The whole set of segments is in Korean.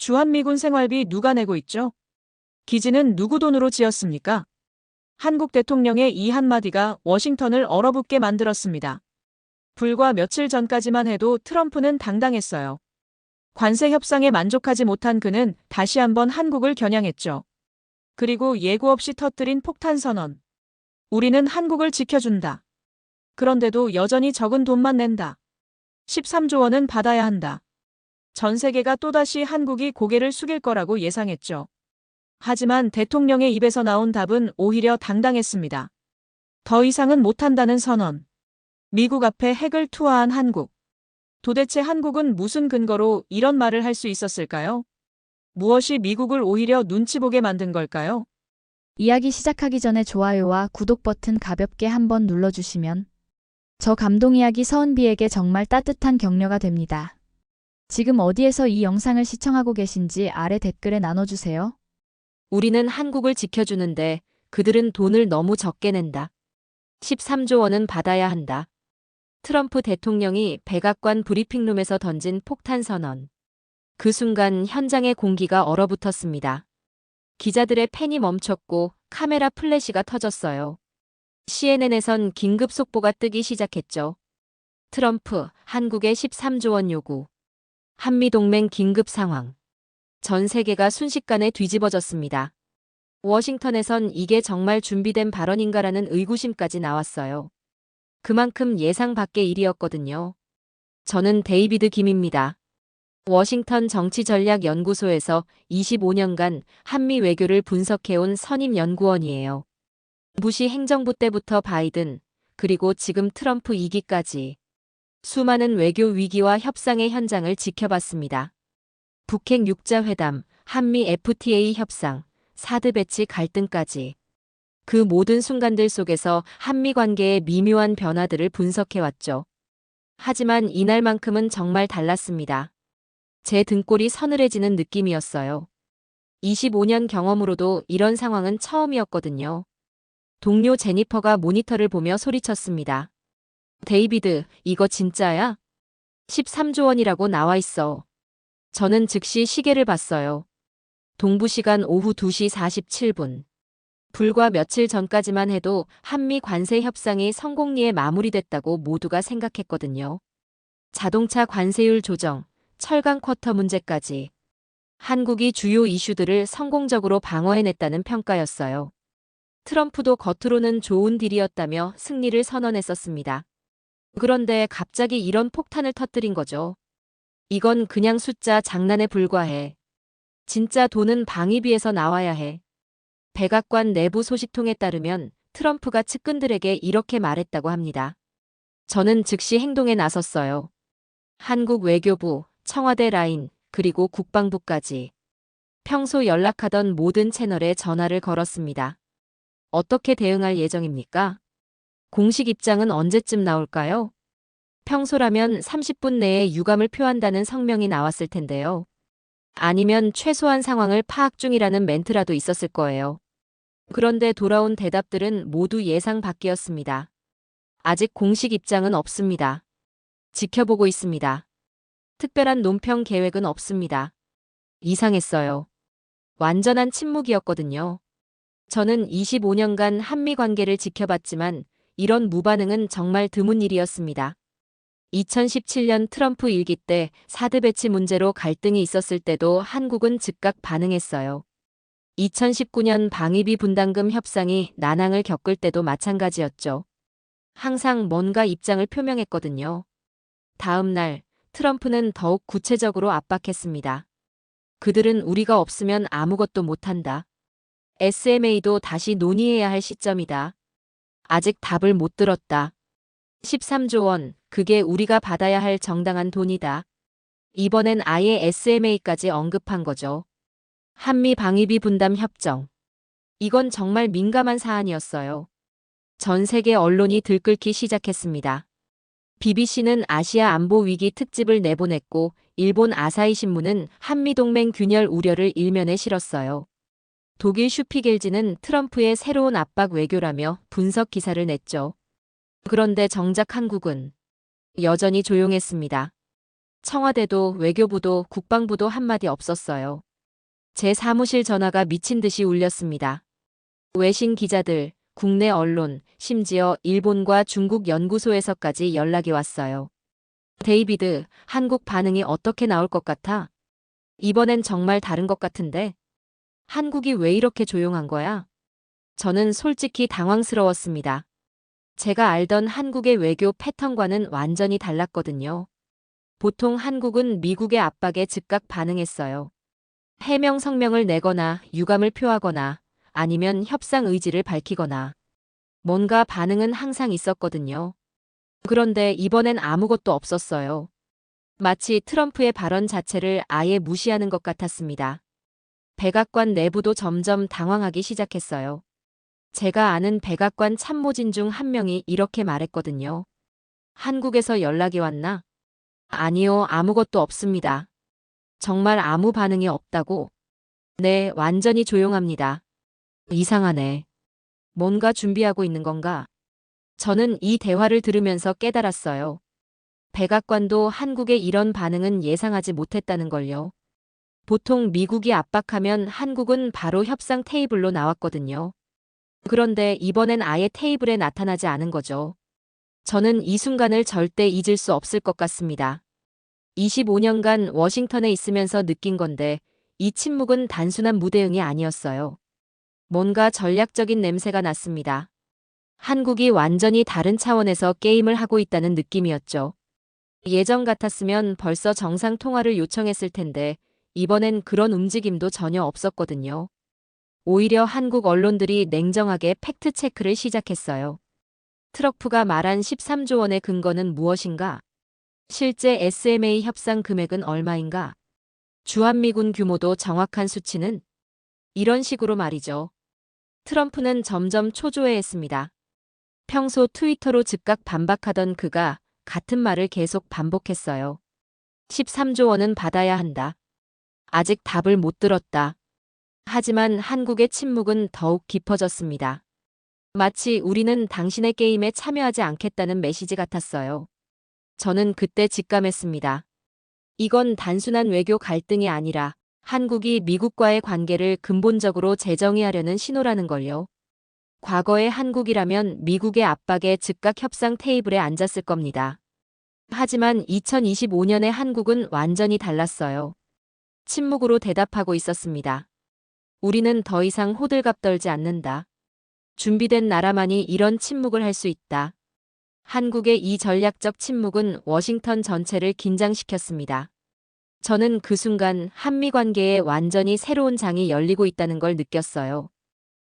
주한미군 생활비 누가 내고 있죠? 기지는 누구 돈으로 지었습니까? 한국 대통령의 이 한마디가 워싱턴을 얼어붙게 만들었습니다. 불과 며칠 전까지만 해도 트럼프는 당당했어요. 관세 협상에 만족하지 못한 그는 다시 한번 한국을 겨냥했죠. 그리고 예고 없이 터뜨린 폭탄 선언. 우리는 한국을 지켜준다. 그런데도 여전히 적은 돈만 낸다. 13조 원은 받아야 한다. 전 세계가 또다시 한국이 고개를 숙일 거라고 예상했죠. 하지만 대통령의 입에서 나온 답은 오히려 당당했습니다. 더 이상은 못한다는 선언. 미국 앞에 핵을 투하한 한국. 도대체 한국은 무슨 근거로 이런 말을 할 수 있었을까요? 무엇이 미국을 오히려 눈치 보게 만든 걸까요? 이야기 시작하기 전에 좋아요와 구독 버튼 가볍게 한번 눌러주시면 저 감동 이야기 서은비에게 정말 따뜻한 격려가 됩니다. 지금 어디에서 이 영상을 시청하고 계신지 아래 댓글에 나눠주세요. 우리는 한국을 지켜주는데 그들은 돈을 너무 적게 낸다. 13조 원은 받아야 한다. 트럼프 대통령이 백악관 브리핑룸에서 던진 폭탄 선언. 그 순간 현장의 공기가 얼어붙었습니다. 기자들의 펜이 멈췄고 카메라 플래시가 터졌어요. CNN에선 긴급 속보가 뜨기 시작했죠. 트럼프, 한국의 13조 원 요구. 한미동맹 긴급 상황. 전 세계가 순식간에 뒤집어졌습니다. 워싱턴에선 이게 정말 준비된 발언인가라는 의구심까지 나왔어요. 그만큼 예상 밖의 일이었거든요. 저는 데이비드 김입니다. 워싱턴 정치전략연구소에서 25년간 한미 외교를 분석해온 선임 연구원이에요. 부시 행정부 때부터 바이든, 그리고 지금 트럼프 2기까지 수많은 외교 위기와 협상의 현장을 지켜봤습니다. 북핵 6자 회담, 한미 FTA 협상, 사드 배치 갈등까지 그 모든 순간들 속에서 한미 관계의 미묘한 변화들을 분석해왔죠. 하지만 이날만큼은 정말 달랐습니다. 제 등골이 서늘해지는 느낌이었어요. 25년 경험으로도 이런 상황은 처음이었거든요. 동료 제니퍼가 모니터를 보며 소리쳤습니다. 데이비드, 이거 진짜야? 13조 원이라고 나와 있어. 저는 즉시 시계를 봤어요. 동부 시간 오후 2시 47분. 불과 며칠 전까지만 해도 한미 관세 협상이 성공리에 마무리됐다고 모두가 생각했거든요. 자동차 관세율 조정, 철강 쿼터 문제까지 한국이 주요 이슈들을 성공적으로 방어해냈다는 평가였어요. 트럼프도 겉으로는 좋은 딜이었다며 승리를 선언했었습니다. 그런데 갑자기 이런 폭탄을 터뜨린 거죠. 이건 그냥 숫자 장난에 불과해. 진짜 돈은 방위비에서 나와야 해. 백악관 내부 소식통에 따르면 트럼프가 측근들에게 이렇게 말했다고 합니다. 저는 즉시 행동에 나섰어요. 한국 외교부, 청와대 라인, 그리고 국방부까지 평소 연락하던 모든 채널에 전화를 걸었습니다. 어떻게 대응할 예정입니까? 공식 입장은 언제쯤 나올까요? 평소라면 30분 내에 유감을 표한다는 성명이 나왔을 텐데요. 아니면 최소한 상황을 파악 중이라는 멘트라도 있었을 거예요. 그런데 돌아온 대답들은 모두 예상 밖이었습니다. 아직 공식 입장은 없습니다. 지켜보고 있습니다. 특별한 논평 계획은 없습니다. 이상했어요. 완전한 침묵이었거든요. 저는 25년간 한미 관계를 지켜봤지만 이런 무반응은 정말 드문 일이었습니다. 2017년 트럼프 일기 때 사드 배치 문제로 갈등이 있었을 때도 한국은 즉각 반응했어요. 2019년 방위비 분담금 협상이 난항을 겪을 때도 마찬가지였죠. 항상 뭔가 입장을 표명했거든요. 다음 날 트럼프는 더욱 구체적으로 압박했습니다. 그들은 우리가 없으면 아무것도 못한다. SMA도 다시 논의해야 할 시점이다. 아직 답을 못 들었다. 13조 원, 그게 우리가 받아야 할 정당한 돈이다. 이번엔 아예 SMA까지 언급한 거죠. 한미 방위비 분담 협정. 이건 정말 민감한 사안이었어요. 전 세계 언론이 들끓기 시작했습니다. BBC는 아시아 안보 위기 특집을 내보냈고 일본 아사히 신문은 한미동맹 균열 우려를 일면에 실었어요. 독일 슈피겔지는 트럼프의 새로운 압박 외교라며 분석 기사를 냈죠. 그런데 정작 한국은 여전히 조용했습니다. 청와대도 외교부도 국방부도 한마디 없었어요. 제 사무실 전화가 미친 듯이 울렸습니다. 외신 기자들, 국내 언론, 심지어 일본과 중국 연구소에서까지 연락이 왔어요. 데이비드, 한국 반응이 어떻게 나올 것 같아? 이번엔 정말 다른 것 같은데? 한국이 왜 이렇게 조용한 거야? 저는 솔직히 당황스러웠습니다. 제가 알던 한국의 외교 패턴과는 완전히 달랐거든요. 보통 한국은 미국의 압박에 즉각 반응했어요. 해명 성명을 내거나 유감을 표하거나 아니면 협상 의지를 밝히거나 뭔가 반응은 항상 있었거든요. 그런데 이번엔 아무것도 없었어요. 마치 트럼프의 발언 자체를 아예 무시하는 것 같았습니다. 백악관 내부도 점점 당황하기 시작했어요. 제가 아는 백악관 참모진 중 한 명이 이렇게 말했거든요. 한국에서 연락이 왔나? 아니요, 아무것도 없습니다. 정말 아무 반응이 없다고? 네, 완전히 조용합니다. 이상하네. 뭔가 준비하고 있는 건가? 저는 이 대화를 들으면서 깨달았어요. 백악관도 한국의 이런 반응은 예상하지 못했다는 걸요. 보통 미국이 압박하면 한국은 바로 협상 테이블로 나왔거든요. 그런데 이번엔 아예 테이블에 나타나지 않은 거죠. 저는 이 순간을 절대 잊을 수 없을 것 같습니다. 25년간 워싱턴에 있으면서 느낀 건데 이 침묵은 단순한 무대응이 아니었어요. 뭔가 전략적인 냄새가 났습니다. 한국이 완전히 다른 차원에서 게임을 하고 있다는 느낌이었죠. 예전 같았으면 벌써 정상 통화를 요청했을 텐데 이번엔 그런 움직임도 전혀 없었거든요. 오히려 한국 언론들이 냉정하게 팩트체크를 시작했어요. 트럼프가 말한 13조 원의 근거는 무엇인가? 실제 SMA 협상 금액은 얼마인가? 주한미군 규모도 정확한 수치는? 이런 식으로 말이죠. 트럼프는 점점 초조해했습니다. 평소 트위터로 즉각 반박하던 그가 같은 말을 계속 반복했어요. 13조 원은 받아야 한다. 아직 답을 못 들었다. 하지만 한국의 침묵은 더욱 깊어졌습니다. 마치 우리는 당신의 게임에 참여하지 않겠다는 메시지 같았어요. 저는 그때 직감했습니다. 이건 단순한 외교 갈등이 아니라 한국이 미국과의 관계를 근본적으로 재정의하려는 신호라는 걸요. 과거의 한국이라면 미국의 압박에 즉각 협상 테이블에 앉았을 겁니다. 하지만 2025년의 한국은 완전히 달랐어요. 침묵으로 대답하고 있었습니다. 우리는 더 이상 호들갑 떨지 않는다. 준비된 나라만이 이런 침묵을 할 수 있다. 한국의 이 전략적 침묵은 워싱턴 전체를 긴장시켰습니다. 저는 그 순간 한미 관계에 완전히 새로운 장이 열리고 있다는 걸 느꼈어요.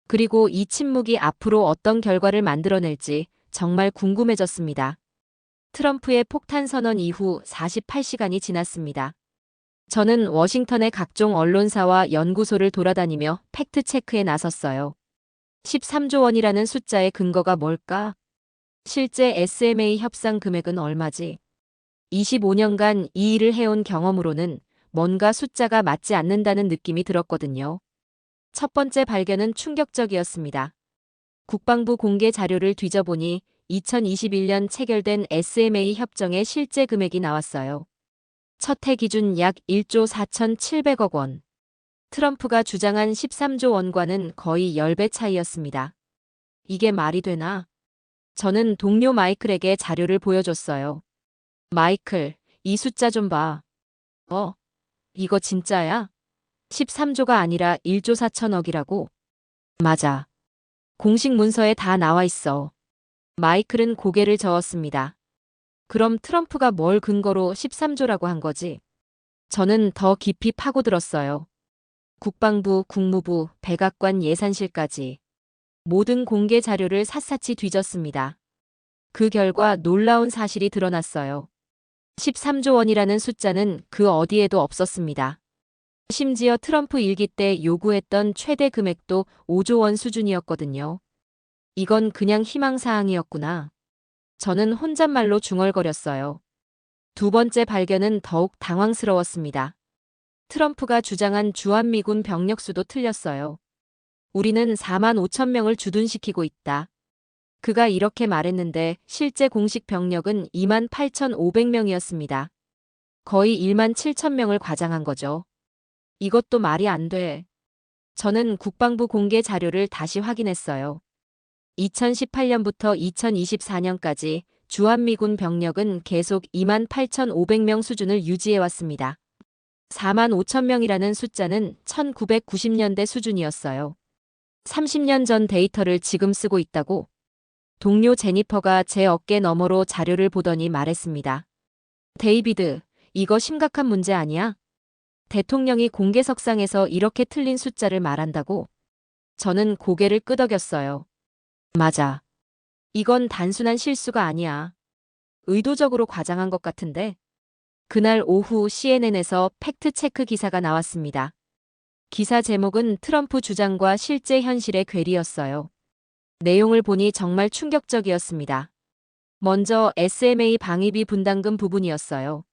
그리고 이 침묵이 앞으로 어떤 결과를 만들어낼지 정말 궁금해졌습니다. 트럼프의 폭탄 선언 이후 48시간이 지났습니다. 저는 워싱턴의 각종 언론사와 연구소를 돌아다니며 팩트체크에 나섰어요. 13조 원이라는 숫자의 근거가 뭘까? 실제 SMA 협상 금액은 얼마지? 25년간 이 일을 해온 경험으로는 뭔가 숫자가 맞지 않는다는 느낌이 들었거든요. 첫 번째 발견은 충격적이었습니다. 국방부 공개 자료를 뒤져보니 2021년 체결된 SMA 협정의 실제 금액이 나왔어요. 첫 해 기준 약 1조 4,700억 원. 트럼프가 주장한 13조 원과는 거의 10배 차이였습니다. 이게 말이 되나? 저는 동료 마이클에게 자료를 보여줬어요. 마이클, 이 숫자 좀 봐. 이거 진짜야? 13조가 아니라 1조 4천억이라고? 맞아. 공식 문서에 다 나와 있어. 마이클은 고개를 저었습니다. 그럼 트럼프가 뭘 근거로 13조라고 한 거지? 저는 더 깊이 파고들었어요. 국방부, 국무부, 백악관 예산실까지 모든 공개 자료를 샅샅이 뒤졌습니다. 그 결과 놀라운 사실이 드러났어요. 13조 원이라는 숫자는 그 어디에도 없었습니다. 심지어 트럼프 일기 때 요구했던 최대 금액도 5조 원 수준이었거든요. 이건 그냥 희망사항이었구나. 저는 혼잣말로 중얼거렸어요. 두 번째 발견은 더욱 당황스러웠습니다. 트럼프가 주장한 주한미군 병력 수도 틀렸어요. 우리는 4만 5천 명을 주둔시키고 있다. 그가 이렇게 말했는데 실제 공식 병력은 2만 8,500명이었습니다. 거의 1만 7천 명을 과장한 거죠. 이것도 말이 안 돼. 저는 국방부 공개 자료를 다시 확인했어요. 2018년부터 2024년까지 주한미군 병력은 계속 2만 8,500명 수준을 유지해왔습니다. 4만 5천 명이라는 숫자는 1990년대 수준이었어요. 30년 전 데이터를 지금 쓰고 있다고? 동료 제니퍼가 제 어깨 너머로 자료를 보더니 말했습니다. 데이비드, 이거 심각한 문제 아니야? 대통령이 공개석상에서 이렇게 틀린 숫자를 말한다고? 저는 고개를 끄덕였어요. 맞아. 이건 단순한 실수가 아니야. 의도적으로 과장한 것 같은데. 그날 오후 CNN에서 팩트체크 기사가 나왔습니다. 기사 제목은 트럼프 주장과 실제 현실의 괴리였어요. 내용을 보니 정말 충격적이었습니다. 먼저 SMA 방위비 분담금 부분이었어요.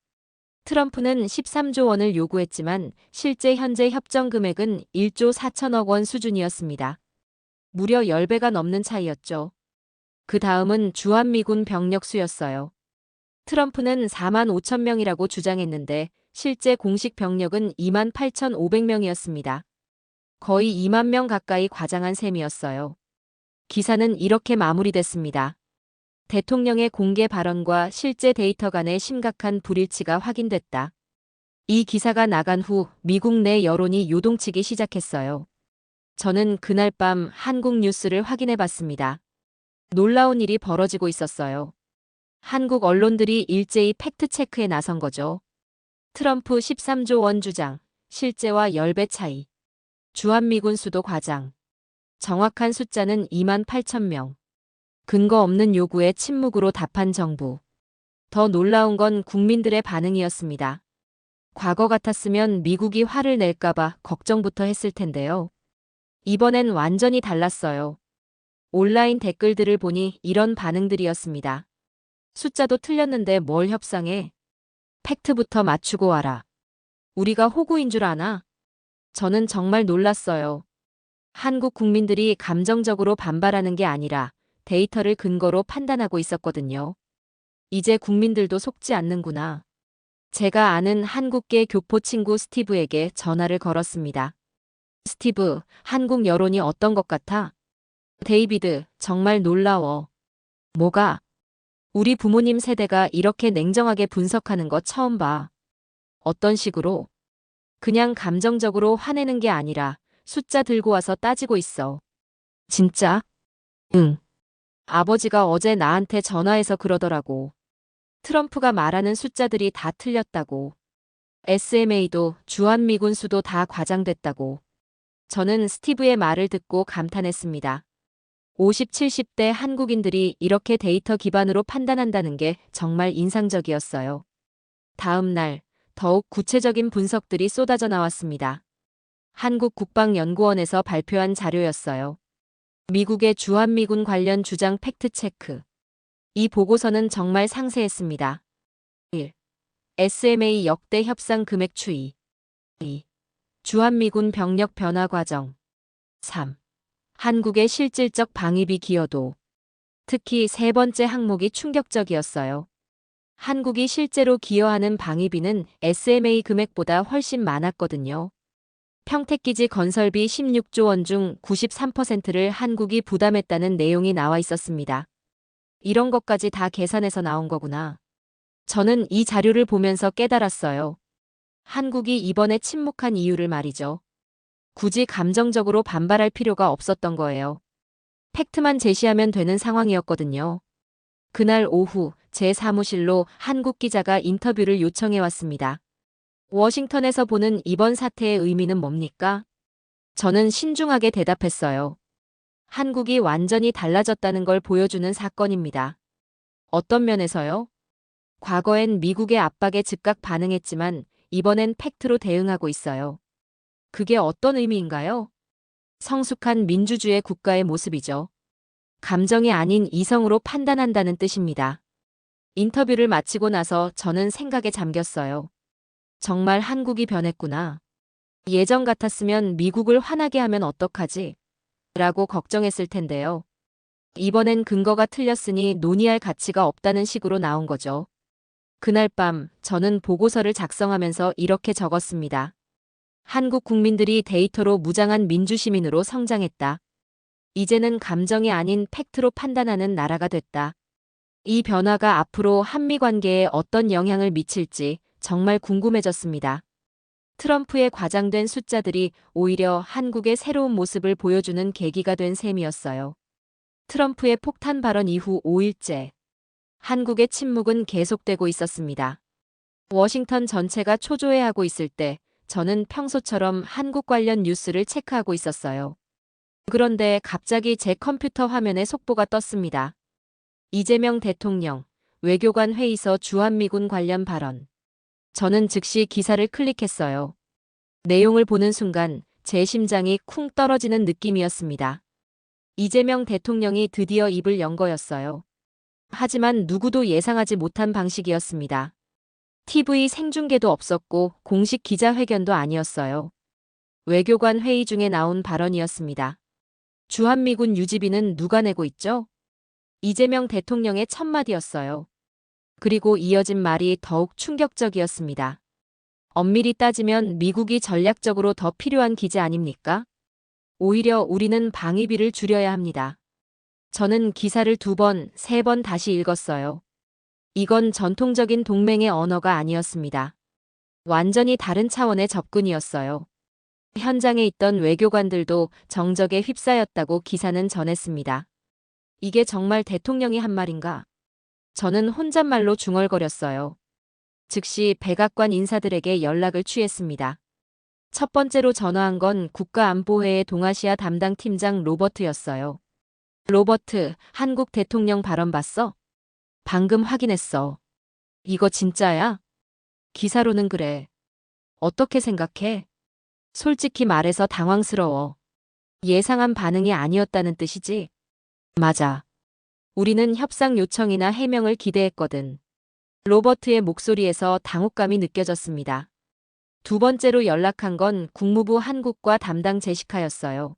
트럼프는 13조 원을 요구했지만 실제 현재 협정 금액은 1조 4천억 원 수준이었습니다. 무려 10배가 넘는 차이였죠. 그 다음은 주한미군 병력 수였어요. 트럼프는 4만 5천 명이라고 주장했는데 실제 공식 병력은 2만 8,500명이었습니다. 거의 2만 명 가까이 과장한 셈이었어요. 기사는 이렇게 마무리됐습니다. 대통령의 공개 발언과 실제 데이터 간의 심각한 불일치가 확인됐다. 이 기사가 나간 후 미국 내 여론이 요동치기 시작했어요. 저는 그날 밤 한국 뉴스를 확인해 봤습니다. 놀라운 일이 벌어지고 있었어요. 한국 언론들이 일제히 팩트체크에 나선 거죠. 트럼프 13조 원 주장, 실제와 10배 차이. 주한미군 수도 과장. 정확한 숫자는 2만 8천 명. 근거 없는 요구에 침묵으로 답한 정부. 더 놀라운 건 국민들의 반응이었습니다. 과거 같았으면 미국이 화를 낼까봐 걱정부터 했을 텐데요. 이번엔 완전히 달랐어요. 온라인 댓글들을 보니 이런 반응들이었습니다. 숫자도 틀렸는데 뭘 협상해? 팩트부터 맞추고 와라. 우리가 호구인 줄 아나? 저는 정말 놀랐어요. 한국 국민들이 감정적으로 반발하는 게 아니라 데이터를 근거로 판단하고 있었거든요. 이제 국민들도 속지 않는구나. 제가 아는 한국계 교포 친구 스티브에게 전화를 걸었습니다. 스티브, 한국 여론이 어떤 것 같아? 데이비드, 정말 놀라워. 뭐가? 우리 부모님 세대가 이렇게 냉정하게 분석하는 거 처음 봐. 어떤 식으로? 그냥 감정적으로 화내는 게 아니라 숫자 들고 와서 따지고 있어. 진짜? 응. 아버지가 어제 나한테 전화해서 그러더라고. 트럼프가 말하는 숫자들이 다 틀렸다고. SMA도 주한미군 수도 다 과장됐다고. 저는 스티브의 말을 듣고 감탄했습니다. 50, 70대 한국인들이 이렇게 데이터 기반으로 판단한다는 게 정말 인상적이었어요. 다음 날, 더욱 구체적인 분석들이 쏟아져 나왔습니다. 한국국방연구원에서 발표한 자료였어요. 미국의 주한미군 관련 주장 팩트체크. 이 보고서는 정말 상세했습니다. 1. SMA 역대 협상 금액 추이. 2. 주한미군 병력 변화 과정. 3. 한국의 실질적 방위비 기여도. 특히 세 번째 항목이 충격적이었어요. 한국이 실제로 기여하는 방위비는 SMA 금액보다 훨씬 많았거든요. 평택기지 건설비 16조 원 중 93%를 한국이 부담했다는 내용이 나와 있었습니다. 이런 것까지 다 계산해서 나온 거구나. 저는 이 자료를 보면서 깨달았어요. 한국이 이번에 침묵한 이유를 말이죠. 굳이 감정적으로 반발할 필요가 없었던 거예요. 팩트만 제시하면 되는 상황이었거든요. 그날 오후 제 사무실로 한국 기자가 인터뷰를 요청해 왔습니다. 워싱턴에서 보는 이번 사태의 의미는 뭡니까? 저는 신중하게 대답했어요. 한국이 완전히 달라졌다는 걸 보여주는 사건입니다. 어떤 면에서요? 과거엔 미국의 압박에 즉각 반응했지만 이번엔 팩트로 대응하고 있어요. 그게 어떤 의미인가요? 성숙한 민주주의 국가의 모습이죠. 감정이 아닌 이성으로 판단한다는 뜻입니다. 인터뷰를 마치고 나서 저는 생각에 잠겼어요. 정말 한국이 변했구나. 예전 같았으면 미국을 화나게 하면 어떡하지? 라고 걱정했을 텐데요. 이번엔 근거가 틀렸으니 논의할 가치가 없다는 식으로 나온 거죠. 그날 밤 저는 보고서를 작성하면서 이렇게 적었습니다. 한국 국민들이 데이터로 무장한 민주시민으로 성장했다. 이제는 감정이 아닌 팩트로 판단하는 나라가 됐다. 이 변화가 앞으로 한미 관계에 어떤 영향을 미칠지 정말 궁금해졌습니다. 트럼프의 과장된 숫자들이 오히려 한국의 새로운 모습을 보여주는 계기가 된 셈이었어요. 트럼프의 폭탄 발언 이후 5일째, 한국의 침묵은 계속되고 있었습니다. 워싱턴 전체가 초조해하고 있을 때 저는 평소처럼 한국 관련 뉴스를 체크하고 있었어요. 그런데 갑자기 제 컴퓨터 화면에 속보가 떴습니다. 이재명 대통령, 외교관 회의서 주한미군 관련 발언. 저는 즉시 기사를 클릭했어요. 내용을 보는 순간 제 심장이 쿵 떨어지는 느낌이었습니다. 이재명 대통령이 드디어 입을 연 거였어요. 하지만 누구도 예상하지 못한 방식이었습니다. TV 생중계도 없었고 공식 기자회견도 아니었어요. 외교관 회의 중에 나온 발언이었습니다. 주한미군 유지비는 누가 내고 있죠? 이재명 대통령의 첫마디였어요. 그리고 이어진 말이 더욱 충격적이었습니다. 엄밀히 따지면 미국이 전략적으로 더 필요한 기지 아닙니까? 오히려 우리는 방위비를 줄여야 합니다. 저는 기사를 2번, 3번 다시 읽었어요. 이건 전통적인 동맹의 언어가 아니었습니다. 완전히 다른 차원의 접근이었어요. 현장에 있던 외교관들도 정적에 휩싸였다고 기사는 전했습니다. 이게 정말 대통령이 한 말인가? 저는 혼잣말로 중얼거렸어요. 즉시 백악관 인사들에게 연락을 취했습니다. 첫 번째로 전화한 건 국가안보회의 동아시아 담당 팀장 로버트였어요. 로버트, 한국 대통령 발언 봤어? 방금 확인했어. 이거 진짜야? 기사로는 그래. 어떻게 생각해? 솔직히 말해서 당황스러워. 예상한 반응이 아니었다는 뜻이지? 맞아. 우리는 협상 요청이나 해명을 기대했거든. 로버트의 목소리에서 당혹감이 느껴졌습니다. 두 번째로 연락한 건 국무부 한국과 담당 제시카였어요.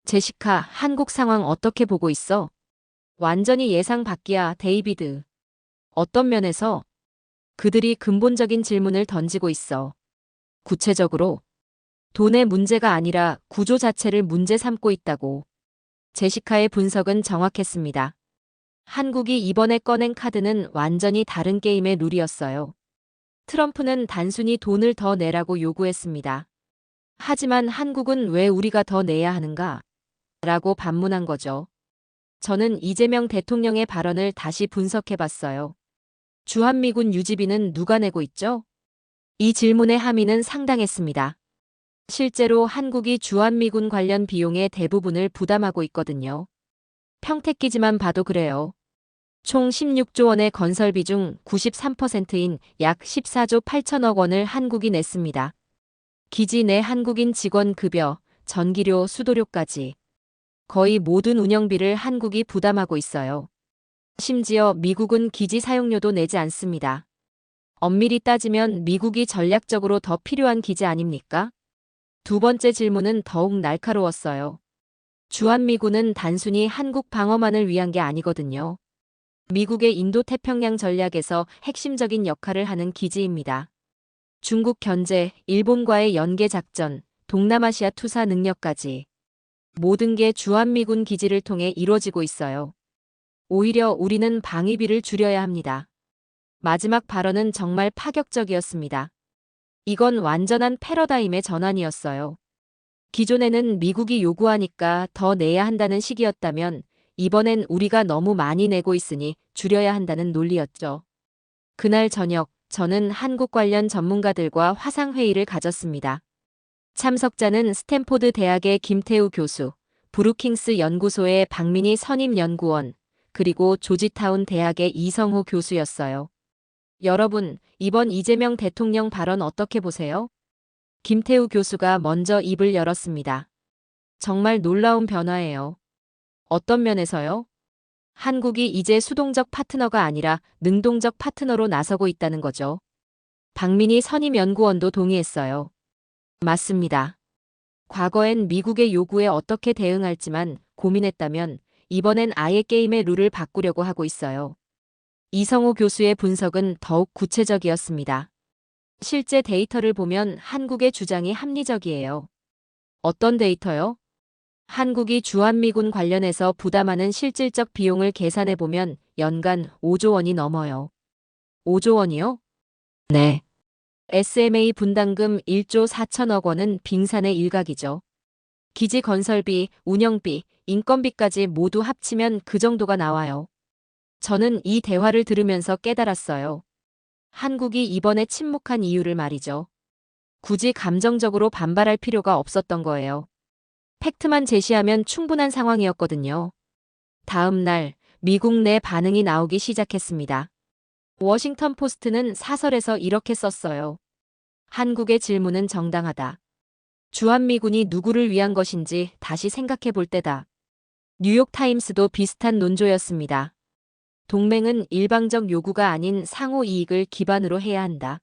제시카, 한국 상황 어떻게 보고 있어? 완전히 예상 밖이야, 데이비드. 어떤 면에서? 그들이 근본적인 질문을 던지고 있어. 구체적으로, 돈의 문제가 아니라 구조 자체를 문제 삼고 있다고. 제시카의 분석은 정확했습니다. 한국이 이번에 꺼낸 카드는 완전히 다른 게임의 룰이었어요. 트럼프는 단순히 돈을 더 내라고 요구했습니다. 하지만 한국은 왜 우리가 더 내야 하는가? 라고 반문한 거죠. 저는 이재명 대통령의 발언을 다시 분석해봤어요. 주한미군 유지비는 누가 내고 있죠? 이 질문의 함의는 상당했습니다. 실제로 한국이 주한미군 관련 비용의 대부분을 부담하고 있거든요. 평택기지만 봐도 그래요. 총 16조 원의 건설비 중 93%인 약 14조 8천억 원을 한국이 냈습니다. 기지 내 한국인 직원 급여, 전기료, 수도료까지. 거의 모든 운영비를 한국이 부담하고 있어요. 심지어 미국은 기지 사용료도 내지 않습니다. 엄밀히 따지면 미국이 전략적으로 더 필요한 기지 아닙니까? 두 번째 질문은 더욱 날카로웠어요. 주한미군은 단순히 한국 방어만을 위한 게 아니거든요. 미국의 인도태평양 전략에서 핵심적인 역할을 하는 기지입니다. 중국 견제, 일본과의 연계 작전, 동남아시아 투사 능력까지. 모든 게 주한미군 기지를 통해 이루어지고 있어요. 오히려 우리는 방위비를 줄여야 합니다. 마지막 발언은 정말 파격적이었습니다. 이건 완전한 패러다임의 전환이었어요. 기존에는 미국이 요구하니까 더 내야 한다는 식이었다면 이번엔 우리가 너무 많이 내고 있으니 줄여야 한다는 논리였죠. 그날 저녁 저는 한국 관련 전문가들과 화상회의를 가졌습니다. 참석자는 스탠포드 대학의 김태우 교수, 브루킹스 연구소의 박민희 선임연구원, 그리고 조지타운 대학의 이성호 교수였어요. 여러분, 이번 이재명 대통령 발언 어떻게 보세요? 김태우 교수가 먼저 입을 열었습니다. 정말 놀라운 변화예요. 어떤 면에서요? 한국이 이제 수동적 파트너가 아니라 능동적 파트너로 나서고 있다는 거죠. 박민희 선임연구원도 동의했어요. 맞습니다. 과거엔 미국의 요구에 어떻게 대응할지만 고민했다면 이번엔 아예 게임의 룰을 바꾸려고 하고 있어요. 이성호 교수의 분석은 더욱 구체적이었습니다. 실제 데이터를 보면 한국의 주장이 합리적이에요. 어떤 데이터요? 한국이 주한미군 관련해서 부담하는 실질적 비용을 계산해보면 연간 5조 원이 넘어요. 5조 원이요? 네. SMA 분담금 1조 4천억 원은 빙산의 일각이죠. 기지 건설비, 운영비, 인건비까지 모두 합치면 그 정도가 나와요. 저는 이 대화를 들으면서 깨달았어요. 한국이 이번에 침묵한 이유를 말이죠. 굳이 감정적으로 반발할 필요가 없었던 거예요. 팩트만 제시하면 충분한 상황이었거든요. 다음 날, 미국 내 반응이 나오기 시작했습니다. 워싱턴 포스트는 사설에서 이렇게 썼어요. 한국의 질문은 정당하다. 주한미군이 누구를 위한 것인지 다시 생각해 볼 때다. 뉴욕타임스도 비슷한 논조였습니다. 동맹은 일방적 요구가 아닌 상호 이익을 기반으로 해야 한다.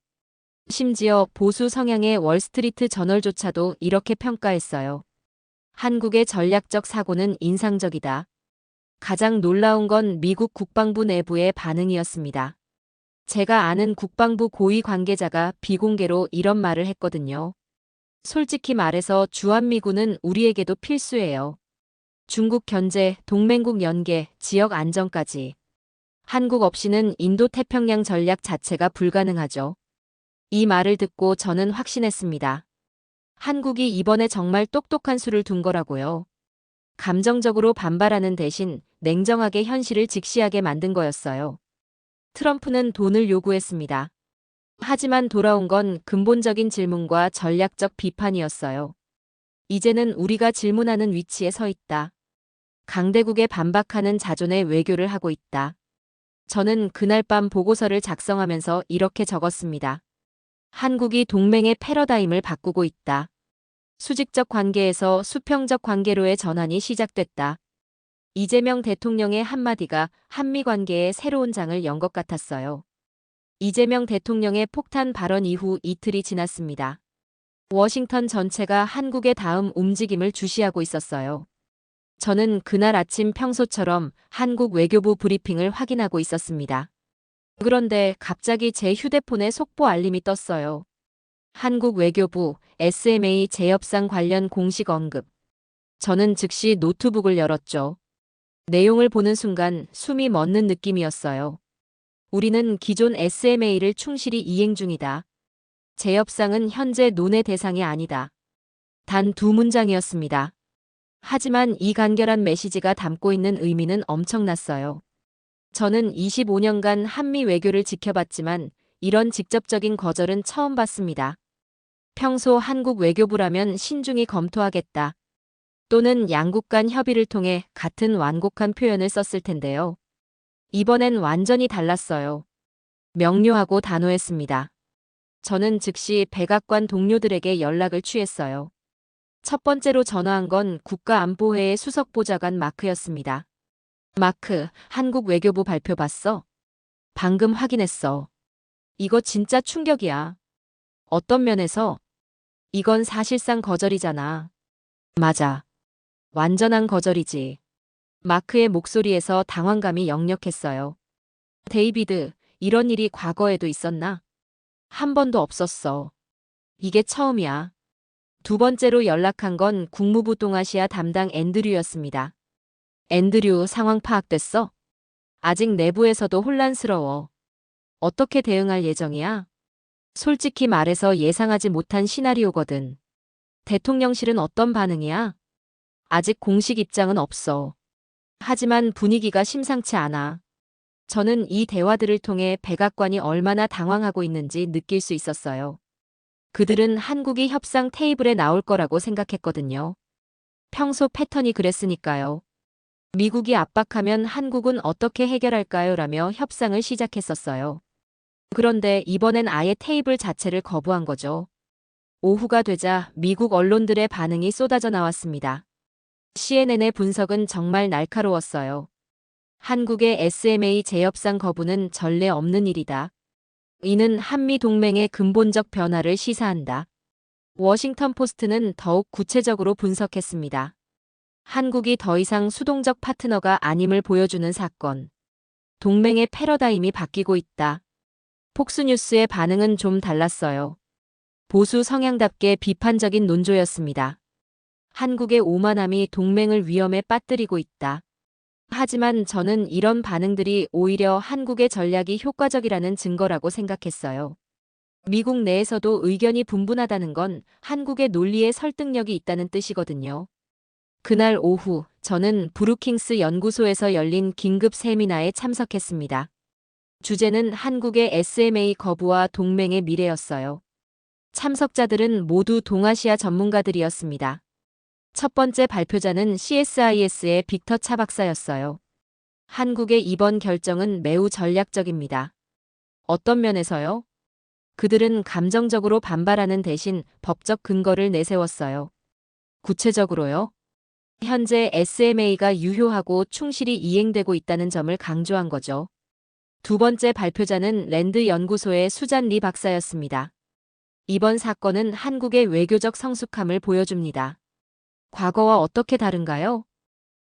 심지어 보수 성향의 월스트리트 저널조차도 이렇게 평가했어요. 한국의 전략적 사고는 인상적이다. 가장 놀라운 건 미국 국방부 내부의 반응이었습니다. 제가 아는 국방부 고위 관계자가 비공개로 이런 말을 했거든요. 솔직히 말해서 주한미군은 우리에게도 필수예요. 중국 견제, 동맹국 연계, 지역 안정까지. 한국 없이는 인도태평양 전략 자체가 불가능하죠. 이 말을 듣고 저는 확신했습니다. 한국이 이번에 정말 똑똑한 수를 둔 거라고요. 감정적으로 반발하는 대신 냉정하게 현실을 직시하게 만든 거였어요. 트럼프는 돈을 요구했습니다. 하지만 돌아온 건 근본적인 질문과 전략적 비판이었어요. 이제는 우리가 질문하는 위치에 서 있다. 강대국에 반박하는 자존의 외교를 하고 있다. 저는 그날 밤 보고서를 작성하면서 이렇게 적었습니다. 한국이 동맹의 패러다임을 바꾸고 있다. 수직적 관계에서 수평적 관계로의 전환이 시작됐다. 이재명 대통령의 한마디가 한미 관계에 새로운 장을 연 것 같았어요. 이재명 대통령의 폭탄 발언 이후 이틀이 지났습니다. 워싱턴 전체가 한국의 다음 움직임을 주시하고 있었어요. 저는 그날 아침 평소처럼 한국 외교부 브리핑을 확인하고 있었습니다. 그런데 갑자기 제 휴대폰에 속보 알림이 떴어요. 한국 외교부 SMA 재협상 관련 공식 언급. 저는 즉시 노트북을 열었죠. 내용을 보는 순간 숨이 멎는 느낌이었어요. 우리는 기존 SMA를 충실히 이행 중이다. 재협상은 현재 논의 대상이 아니다. 단 두 문장이었습니다. 하지만 이 간결한 메시지가 담고 있는 의미는 엄청났어요. 저는 25년간 한미 외교를 지켜봤지만 이런 직접적인 거절은 처음 봤습니다. 평소 한국 외교부라면 신중히 검토하겠다. 또는 양국 간 협의를 통해 같은 완곡한 표현을 썼을 텐데요. 이번엔 완전히 달랐어요. 명료하고 단호했습니다. 저는 즉시 백악관 동료들에게 연락을 취했어요. 첫 번째로 전화한 건 국가안보회의 수석보좌관 마크였습니다. 마크, 한국 외교부 발표 봤어? 방금 확인했어. 이거 진짜 충격이야. 어떤 면에서? 이건 사실상 거절이잖아. 맞아. 완전한 거절이지. 마크의 목소리에서 당황감이 역력했어요. 데이비드, 이런 일이 과거에도 있었나? 한 번도 없었어. 이게 처음이야. 두 번째로 연락한 건 국무부 동아시아 담당 앤드류였습니다. 앤드류, 상황 파악됐어? 아직 내부에서도 혼란스러워. 어떻게 대응할 예정이야? 솔직히 말해서 예상하지 못한 시나리오거든. 대통령실은 어떤 반응이야? 아직 공식 입장은 없어. 하지만 분위기가 심상치 않아. 저는 이 대화들을 통해 백악관이 얼마나 당황하고 있는지 느낄 수 있었어요. 그들은 한국이 협상 테이블에 나올 거라고 생각했거든요. 평소 패턴이 그랬으니까요. 미국이 압박하면 한국은 어떻게 해결할까요? 라며 협상을 시작했었어요. 그런데 이번엔 아예 테이블 자체를 거부한 거죠. 오후가 되자 미국 언론들의 반응이 쏟아져 나왔습니다. CNN의 분석은 정말 날카로웠어요. 한국의 SMA 재협상 거부는 전례 없는 일이다. 이는 한미 동맹의 근본적 변화를 시사한다. 워싱턴 포스트는 더욱 구체적으로 분석했습니다. 한국이 더 이상 수동적 파트너가 아님을 보여주는 사건. 동맹의 패러다임이 바뀌고 있다. 폭스뉴스의 반응은 좀 달랐어요. 보수 성향답게 비판적인 논조였습니다. 한국의 오만함이 동맹을 위험에 빠뜨리고 있다. 하지만 저는 이런 반응들이 오히려 한국의 전략이 효과적이라는 증거라고 생각했어요. 미국 내에서도 의견이 분분하다는 건 한국의 논리에 설득력이 있다는 뜻이거든요. 그날 오후 저는 브루킹스 연구소에서 열린 긴급 세미나에 참석했습니다. 주제는 한국의 SMA 거부와 동맹의 미래였어요. 참석자들은 모두 동아시아 전문가들이었습니다. 첫 번째 발표자는 CSIS의 빅터 차 박사였어요. 한국의 이번 결정은 매우 전략적입니다. 어떤 면에서요? 그들은 감정적으로 반발하는 대신 법적 근거를 내세웠어요. 구체적으로요? 현재 SMA가 유효하고 충실히 이행되고 있다는 점을 강조한 거죠. 두 번째 발표자는 랜드 연구소의 수잔 리 박사였습니다. 이번 사건은 한국의 외교적 성숙함을 보여줍니다. 과거와 어떻게 다른가요?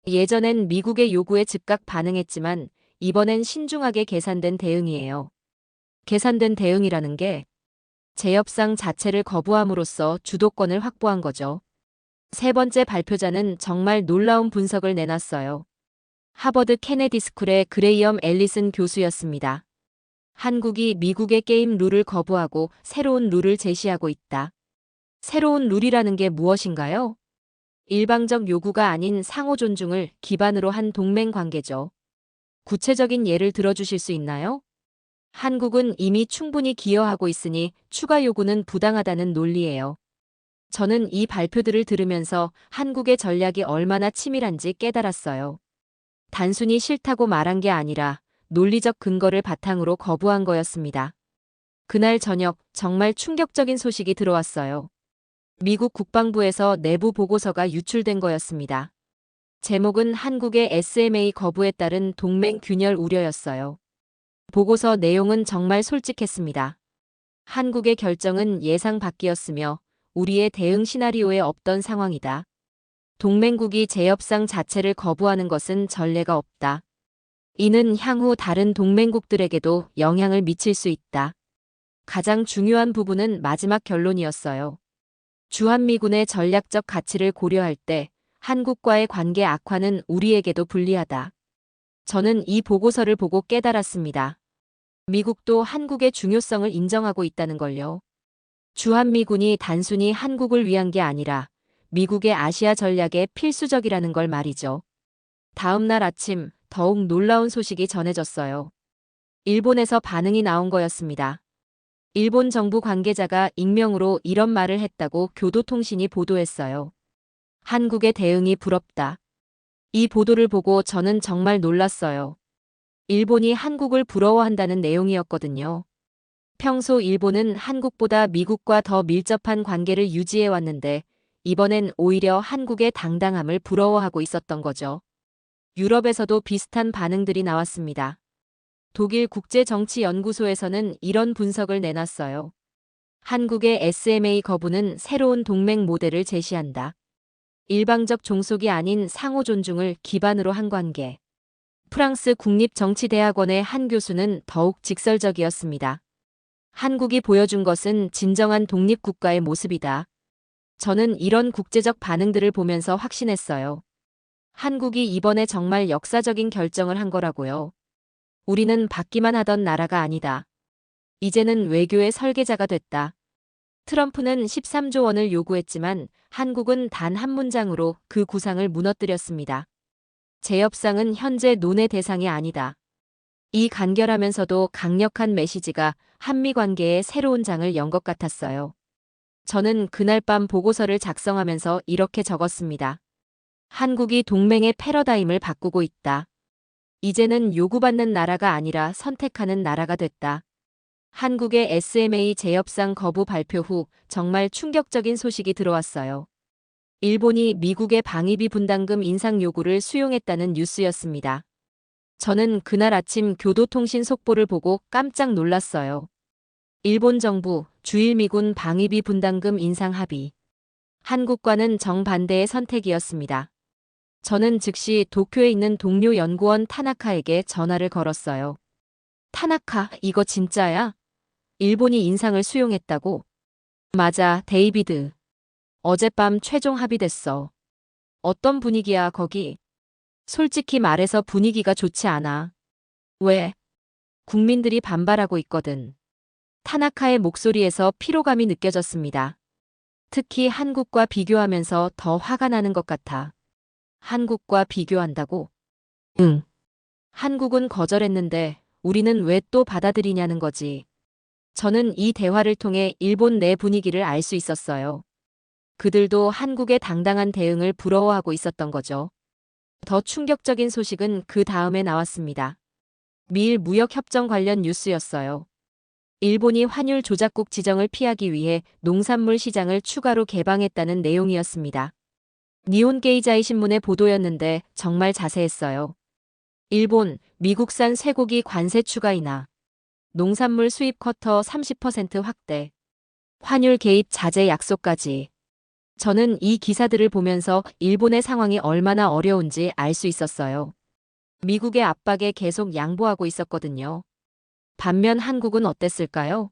예전엔 미국의 요구에 즉각 반응했지만 이번엔 신중하게 계산된 대응이에요. 계산된 대응이라는 게 재협상 자체를 거부함으로써 주도권을 확보한 거죠. 세 번째 발표자는 정말 놀라운 분석을 내놨어요. 하버드 케네디 스쿨의 그레이엄 앨리슨 교수였습니다. 한국이 미국의 게임 룰을 거부하고 새로운 룰을 제시하고 있다. 새로운 룰이라는 게 무엇인가요? 일방적 요구가 아닌 상호 존중을 기반으로 한 동맹 관계죠. 구체적인 예를 들어주실 수 있나요? 한국은 이미 충분히 기여하고 있으니 추가 요구는 부당하다는 논리예요. 저는 이 발표들을 들으면서 한국의 전략이 얼마나 치밀한지 깨달았어요. 단순히 싫다고 말한 게 아니라 논리적 근거를 바탕으로 거부한 거였습니다. 그날 저녁 정말 충격적인 소식이 들어왔어요. 미국 국방부에서 내부 보고서가 유출된 거였습니다. 제목은 한국의 SMA 거부에 따른 동맹 균열 우려였어요. 보고서 내용은 정말 솔직했습니다. 한국의 결정은 예상 밖이었으며 우리의 대응 시나리오에 없던 상황이다. 동맹국이 재협상 자체를 거부하는 것은 전례가 없다. 이는 향후 다른 동맹국들에게도 영향을 미칠 수 있다. 가장 중요한 부분은 마지막 결론이었어요. 주한미군의 전략적 가치를 고려할 때 한국과의 관계 악화는 우리에게도 불리하다. 저는 이 보고서를 보고 깨달았습니다. 미국도 한국의 중요성을 인정하고 있다는 걸요. 주한미군이 단순히 한국을 위한 게 아니라 미국의 아시아 전략에 필수적이라는 걸 말이죠. 다음 날 아침 더욱 놀라운 소식이 전해졌어요. 일본에서 반응이 나온 거였습니다. 일본 정부 관계자가 익명으로 이런 말을 했다고 교도통신이 보도했어요. 한국의 대응이 부럽다. 이 보도를 보고 저는 정말 놀랐어요. 일본이 한국을 부러워한다는 내용이었거든요. 평소 일본은 한국보다 미국과 더 밀접한 관계를 유지해 왔는데 이번엔 오히려 한국의 당당함을 부러워하고 있었던 거죠. 유럽에서도 비슷한 반응들이 나왔습니다. 독일 국제정치연구소에서는 이런 분석을 내놨어요. 한국의 SMA 거부는 새로운 동맹 모델을 제시한다. 일방적 종속이 아닌 상호 존중을 기반으로 한 관계. 프랑스 국립정치대학원의 한 교수는 더욱 직설적이었습니다. 한국이 보여준 것은 진정한 독립국가의 모습이다. 저는 이런 국제적 반응들을 보면서 확신했어요. 한국이 이번에 정말 역사적인 결정을 한 거라고요. 우리는 받기만 하던 나라가 아니다. 이제는 외교의 설계자가 됐다. 트럼프는 13조 원을 요구했지만 한국은 단 한 문장으로 그 구상을 무너뜨렸습니다. 재협상은 현재 논의 대상이 아니다. 이 간결하면서도 강력한 메시지가 한미 관계의 새로운 장을 연 것 같았어요. 저는 그날 밤 보고서를 작성하면서 이렇게 적었습니다. 한국이 동맹의 패러다임을 바꾸고 있다. 이제는 요구받는 나라가 아니라 선택하는 나라가 됐다. 한국의 SMA 재협상 거부 발표 후 정말 충격적인 소식이 들어왔어요. 일본이 미국의 방위비 분담금 인상 요구를 수용했다는 뉴스였습니다. 저는 그날 아침 교도통신 속보를 보고 깜짝 놀랐어요. 일본 정부, 주일미군 방위비 분담금 인상 합의. 한국과는 정반대의 선택이었습니다. 저는 즉시 도쿄에 있는 동료 연구원 타나카에게 전화를 걸었어요. 타나카, 이거 진짜야? 일본이 인상을 수용했다고? 맞아, 데이비드. 어젯밤 최종 합의됐어. 어떤 분위기야, 거기? 솔직히 말해서 분위기가 좋지 않아. 왜? 국민들이 반발하고 있거든. 타나카의 목소리에서 피로감이 느껴졌습니다. 특히 한국과 비교하면서 더 화가 나는 것 같아. 한국과 비교한다고? 응. 한국은 거절했는데 우리는 왜 또 받아들이냐는 거지. 저는 이 대화를 통해 일본 내 분위기를 알 수 있었어요. 그들도 한국의 당당한 대응을 부러워하고 있었던 거죠. 더 충격적인 소식은 그 다음에 나왔습니다. 미일 무역협정 관련 뉴스였어요. 일본이 환율 조작국 지정을 피하기 위해 농산물 시장을 추가로 개방했다는 내용이었습니다. 니혼게이자이 신문의 보도였는데 정말 자세했어요. 일본, 미국산 쇠고기 관세 추가 인하, 농산물 수입 쿼터 30% 확대, 환율 개입 자제 약속까지. 저는 이 기사들을 보면서 일본의 상황이 얼마나 어려운지 알 수 있었어요. 미국의 압박에 계속 양보하고 있었거든요. 반면 한국은 어땠을까요?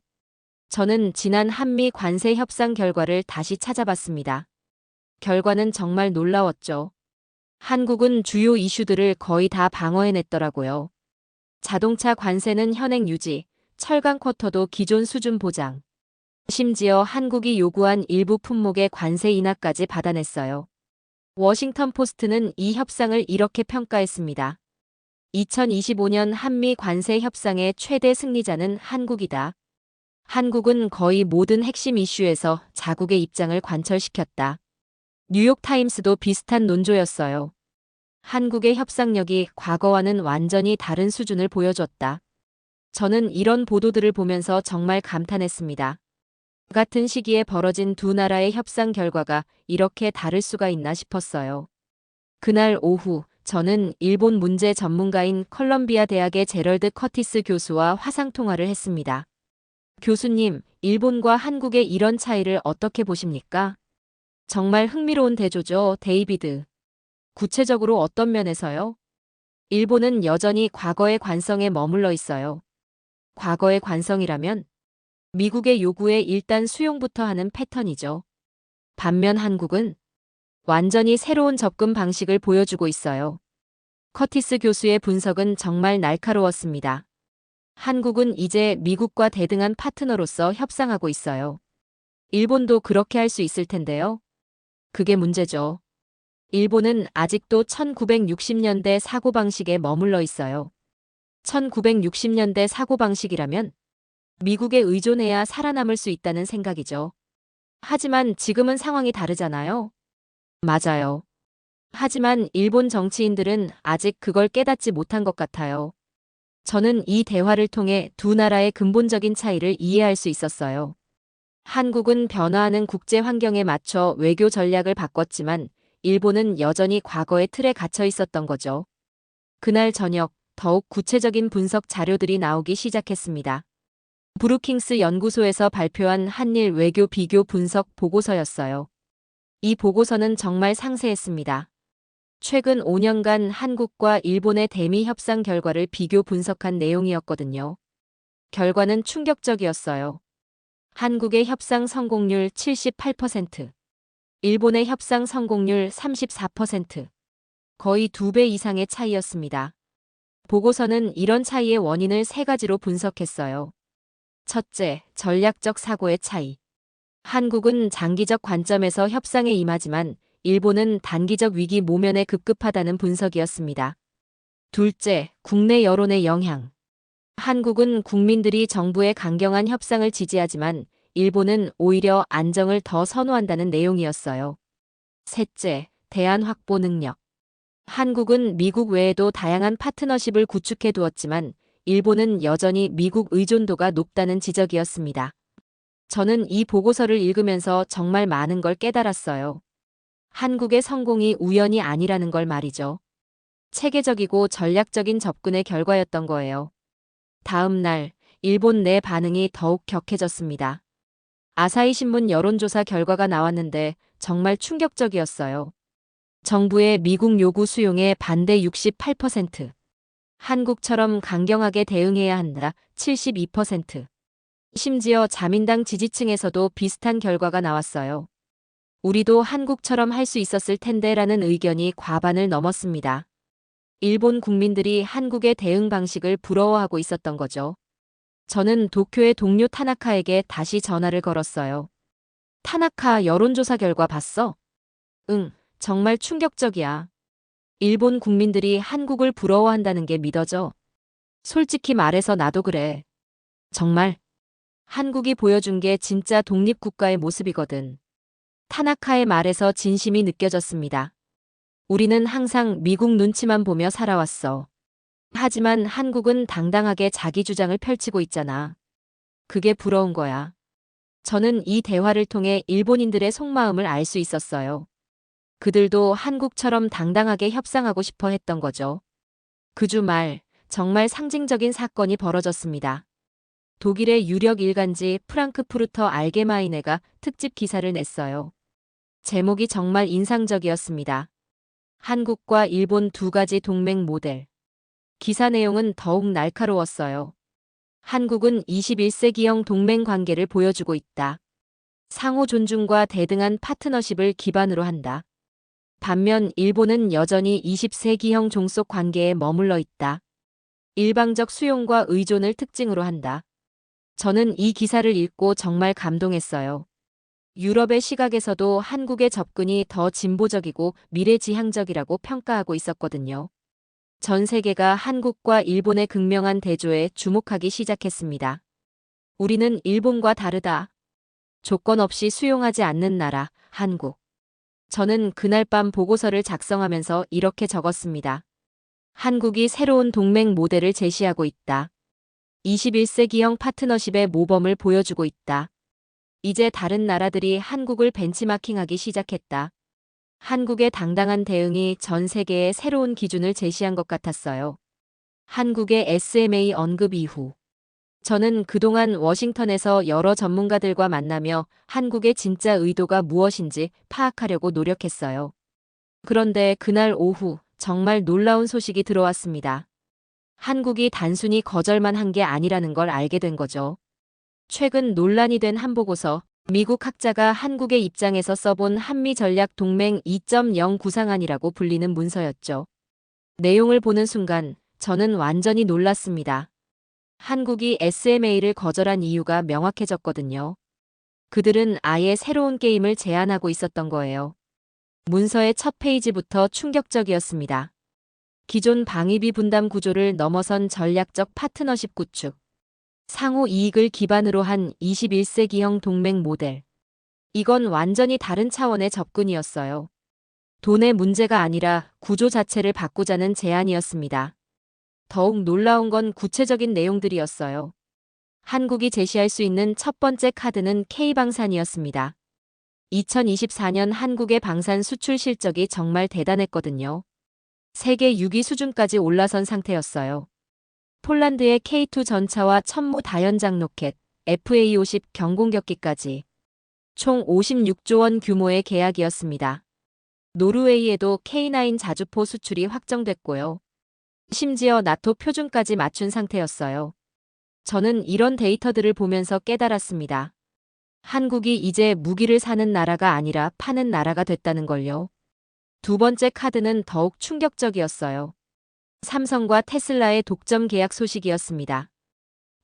저는 지난 한미 관세 협상 결과를 다시 찾아봤습니다. 결과는 정말 놀라웠죠. 한국은 주요 이슈들을 거의 다 방어해냈더라고요. 자동차 관세는 현행 유지, 철강 쿼터도 기존 수준 보장. 심지어 한국이 요구한 일부 품목의 관세 인하까지 받아냈어요. 워싱턴 포스트는 이 협상을 이렇게 평가했습니다. 2025년 한미 관세 협상의 최대 승리자는 한국이다. 한국은 거의 모든 핵심 이슈에서 자국의 입장을 관철시켰다. 뉴욕타임스도 비슷한 논조였어요. 한국의 협상력이 과거와는 완전히 다른 수준을 보여줬다. 저는 이런 보도들을 보면서 정말 감탄했습니다. 같은 시기에 벌어진 두 나라의 협상 결과가 이렇게 다를 수가 있나 싶었어요. 그날 오후, 저는 일본 문제 전문가인 컬럼비아 대학의 제럴드 커티스 교수와 화상통화를 했습니다. 교수님, 일본과 한국의 이런 차이를 어떻게 보십니까? 정말 흥미로운 대조죠, 데이비드. 구체적으로 어떤 면에서요? 일본은 여전히 과거의 관성에 머물러 있어요. 과거의 관성이라면 미국의 요구에 일단 수용부터 하는 패턴이죠. 반면 한국은 완전히 새로운 접근 방식을 보여주고 있어요. 커티스 교수의 분석은 정말 날카로웠습니다. 한국은 이제 미국과 대등한 파트너로서 협상하고 있어요. 일본도 그렇게 할 수 있을 텐데요. 그게 문제죠. 일본은 아직도 1960년대 사고방식에 머물러 있어요. 1960년대 사고방식이라면 미국에 의존해야 살아남을 수 있다는 생각이죠. 하지만 지금은 상황이 다르잖아요. 맞아요. 하지만 일본 정치인들은 아직 그걸 깨닫지 못한 것 같아요. 저는 이 대화를 통해 두 나라의 근본적인 차이를 이해할 수 있었어요. 한국은 변화하는 국제 환경에 맞춰 외교 전략을 바꿨지만 일본은 여전히 과거의 틀에 갇혀 있었던 거죠. 그날 저녁 더욱 구체적인 분석 자료들이 나오기 시작했습니다. 브루킹스 연구소에서 발표한 한일 외교 비교 분석 보고서였어요. 이 보고서는 정말 상세했습니다. 최근 5년간 한국과 일본의 대미 협상 결과를 비교 분석한 내용이었거든요. 결과는 충격적이었어요. 한국의 협상 성공률 78%, 일본의 협상 성공률 34%, 거의 2배 이상의 차이였습니다. 보고서는 이런 차이의 원인을 세 가지로 분석했어요. 첫째, 전략적 사고의 차이. 한국은 장기적 관점에서 협상에 임하지만 일본은 단기적 위기 모면에 급급하다는 분석이었습니다. 둘째, 국내 여론의 영향. 한국은 국민들이 정부의 강경한 협상을 지지하지만 일본은 오히려 안정을 더 선호한다는 내용이었어요. 셋째, 대안 확보 능력. 한국은 미국 외에도 다양한 파트너십을 구축해 두었지만 일본은 여전히 미국 의존도가 높다는 지적이었습니다. 저는 이 보고서를 읽으면서 정말 많은 걸 깨달았어요. 한국의 성공이 우연이 아니라는 걸 말이죠. 체계적이고 전략적인 접근의 결과였던 거예요. 다음 날, 일본 내 반응이 더욱 격해졌습니다. 아사히 신문 여론조사 결과가 나왔는데 정말 충격적이었어요. 정부의 미국 요구 수용에 반대 68%. 한국처럼 강경하게 대응해야 한다 72%. 심지어 자민당 지지층에서도 비슷한 결과가 나왔어요. 우리도 한국처럼 할 수 있었을 텐데라는 의견이 과반을 넘었습니다. 일본 국민들이 한국의 대응 방식을 부러워하고 있었던 거죠. 저는 도쿄의 동료 타나카에게 다시 전화를 걸었어요. 타나카 여론조사 결과 봤어? 응, 정말 충격적이야. 일본 국민들이 한국을 부러워한다는 게 믿어져. 솔직히 말해서 나도 그래. 정말. 한국이 보여준 게 진짜 독립국가의 모습이거든. 타나카의 말에서 진심이 느껴졌습니다. 우리는 항상 미국 눈치만 보며 살아왔어. 하지만 한국은 당당하게 자기 주장을 펼치고 있잖아. 그게 부러운 거야. 저는 이 대화를 통해 일본인들의 속마음을 알 수 있었어요. 그들도 한국처럼 당당하게 협상하고 싶어 했던 거죠. 그 주말, 정말 상징적인 사건이 벌어졌습니다. 독일의 유력 일간지 프랑크푸르터 알게마이네가 특집 기사를 냈어요. 제목이 정말 인상적이었습니다. 한국과 일본 두 가지 동맹 모델. 기사 내용은 더욱 날카로웠어요. 한국은 21세기형 동맹 관계를 보여주고 있다. 상호 존중과 대등한 파트너십을 기반으로 한다. 반면 일본은 여전히 20세기형 종속 관계에 머물러 있다. 일방적 수용과 의존을 특징으로 한다. 저는 이 기사를 읽고 정말 감동했어요. 유럽의 시각에서도 한국의 접근이 더 진보적이고 미래지향적이라고 평가하고 있었거든요. 전 세계가 한국과 일본의 극명한 대조에 주목하기 시작했습니다. 우리는 일본과 다르다. 조건 없이 수용하지 않는 나라, 한국. 저는 그날 밤 보고서를 작성하면서 이렇게 적었습니다. 한국이 새로운 동맹 모델을 제시하고 있다. 21세기형 파트너십의 모범을 보여주고 있다. 이제 다른 나라들이 한국을 벤치마킹하기 시작했다. 한국의 당당한 대응이 전 세계에 새로운 기준을 제시한 것 같았어요. 한국의 SMA 언급 이후. 저는 그동안 워싱턴에서 여러 전문가들과 만나며 한국의 진짜 의도가 무엇인지 파악하려고 노력했어요. 그런데 그날 오후 정말 놀라운 소식이 들어왔습니다. 한국이 단순히 거절만 한 게 아니라는 걸 알게 된 거죠. 최근 논란이 된 한 보고서, 미국 학자가 한국의 입장에서 써본 한미전략 동맹 2.0 구상안이라고 불리는 문서였죠. 내용을 보는 순간 저는 완전히 놀랐습니다. 한국이 SMA를 거절한 이유가 명확해졌거든요. 그들은 아예 새로운 게임을 제안하고 있었던 거예요. 문서의 첫 페이지부터 충격적이었습니다. 기존 방위비 분담 구조를 넘어선 전략적 파트너십 구축. 상호 이익을 기반으로 한 21세기형 동맹 모델. 이건 완전히 다른 차원의 접근이었어요. 돈의 문제가 아니라 구조 자체를 바꾸자는 제안이었습니다. 더욱 놀라운 건 구체적인 내용들이었어요. 한국이 제시할 수 있는 첫 번째 카드는 K방산이었습니다. 2024년 한국의 방산 수출 실적이 정말 대단했거든요. 세계 6위 수준까지 올라선 상태였어요. 폴란드의 K2 전차와 천무 다연장 로켓, FA-50 경공격기까지 총 56조 원 규모의 계약이었습니다. 노르웨이에도 K9 자주포 수출이 확정됐고요. 심지어 나토 표준까지 맞춘 상태였어요. 저는 이런 데이터들을 보면서 깨달았습니다. 한국이 이제 무기를 사는 나라가 아니라 파는 나라가 됐다는 걸요. 두 번째 카드는 더욱 충격적이었어요. 삼성과 테슬라의 독점 계약 소식이었습니다.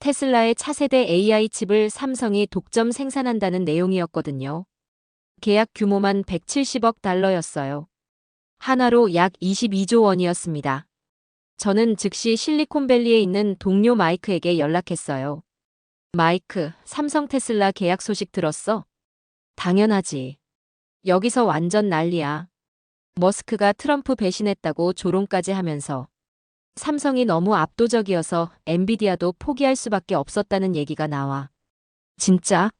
테슬라의 차세대 AI 칩을 삼성이 독점 생산한다는 내용이었거든요. 계약 규모만 170억 달러였어요. 하나로 약 22조 원이었습니다. 저는 즉시 실리콘밸리에 있는 동료 마이크에게 연락했어요. 마이크, 삼성 테슬라 계약 소식 들었어? 당연하지. 여기서 완전 난리야. 머스크가 트럼프 배신했다고 조롱까지 하면서 삼성이 너무 압도적이어서 엔비디아도 포기할 수밖에 없었다는 얘기가 나와. 진짜?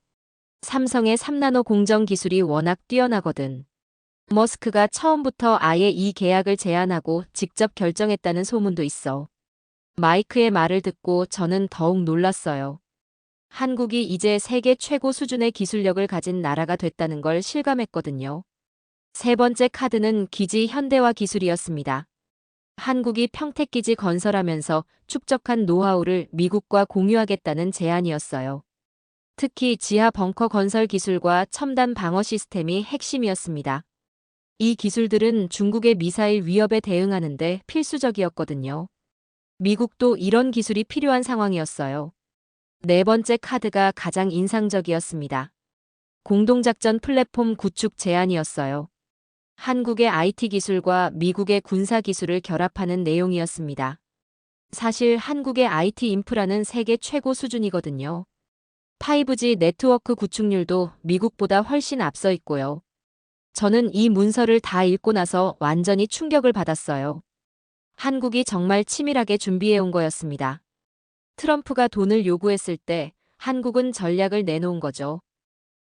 삼성의 3나노 공정 기술이 워낙 뛰어나거든. 머스크가 처음부터 아예 이 계약을 제안하고 직접 결정했다는 소문도 있어. 마이크의 말을 듣고 저는 더욱 놀랐어요. 한국이 이제 세계 최고 수준의 기술력을 가진 나라가 됐다는 걸 실감했거든요. 세 번째 카드는 기지 현대화 기술이었습니다. 한국이 평택기지 건설하면서 축적한 노하우를 미국과 공유하겠다는 제안이었어요. 특히 지하 벙커 건설 기술과 첨단 방어 시스템이 핵심이었습니다. 이 기술들은 중국의 미사일 위협에 대응하는 데 필수적이었거든요. 미국도 이런 기술이 필요한 상황이었어요. 네 번째 카드가 가장 인상적이었습니다. 공동작전 플랫폼 구축 제안이었어요. 한국의 IT 기술과 미국의 군사 기술을 결합하는 내용이었습니다. 사실 한국의 IT 인프라는 세계 최고 수준이거든요. 5G 네트워크 구축률도 미국보다 훨씬 앞서 있고요. 저는 이 문서를 다 읽고 나서 완전히 충격을 받았어요. 한국이 정말 치밀하게 준비해 온 거였습니다. 트럼프가 돈을 요구했을 때 한국은 전략을 내놓은 거죠.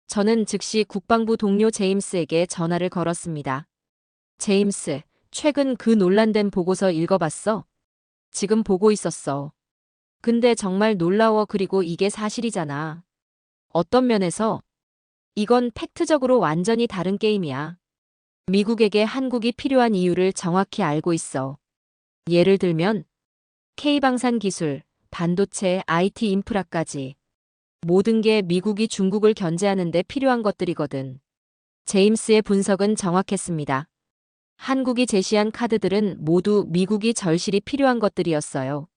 저는 즉시 국방부 동료 제임스에게 전화를 걸었습니다. 제임스, 최근 그 논란된 보고서 읽어봤어? 지금 보고 있었어. 근데 정말 놀라워. 그리고 이게 사실이잖아. 어떤 면에서? 이건 팩트적으로 완전히 다른 게임이야. 미국에게 한국이 필요한 이유를 정확히 알고 있어. 예를 들면 K방산 기술, 반도체, IT 인프라까지. 모든 게 미국이 중국을 견제하는 데 필요한 것들이거든. 제임스의 분석은 정확했습니다. 한국이 제시한 카드들은 모두 미국이 절실히 필요한 것들이었어요.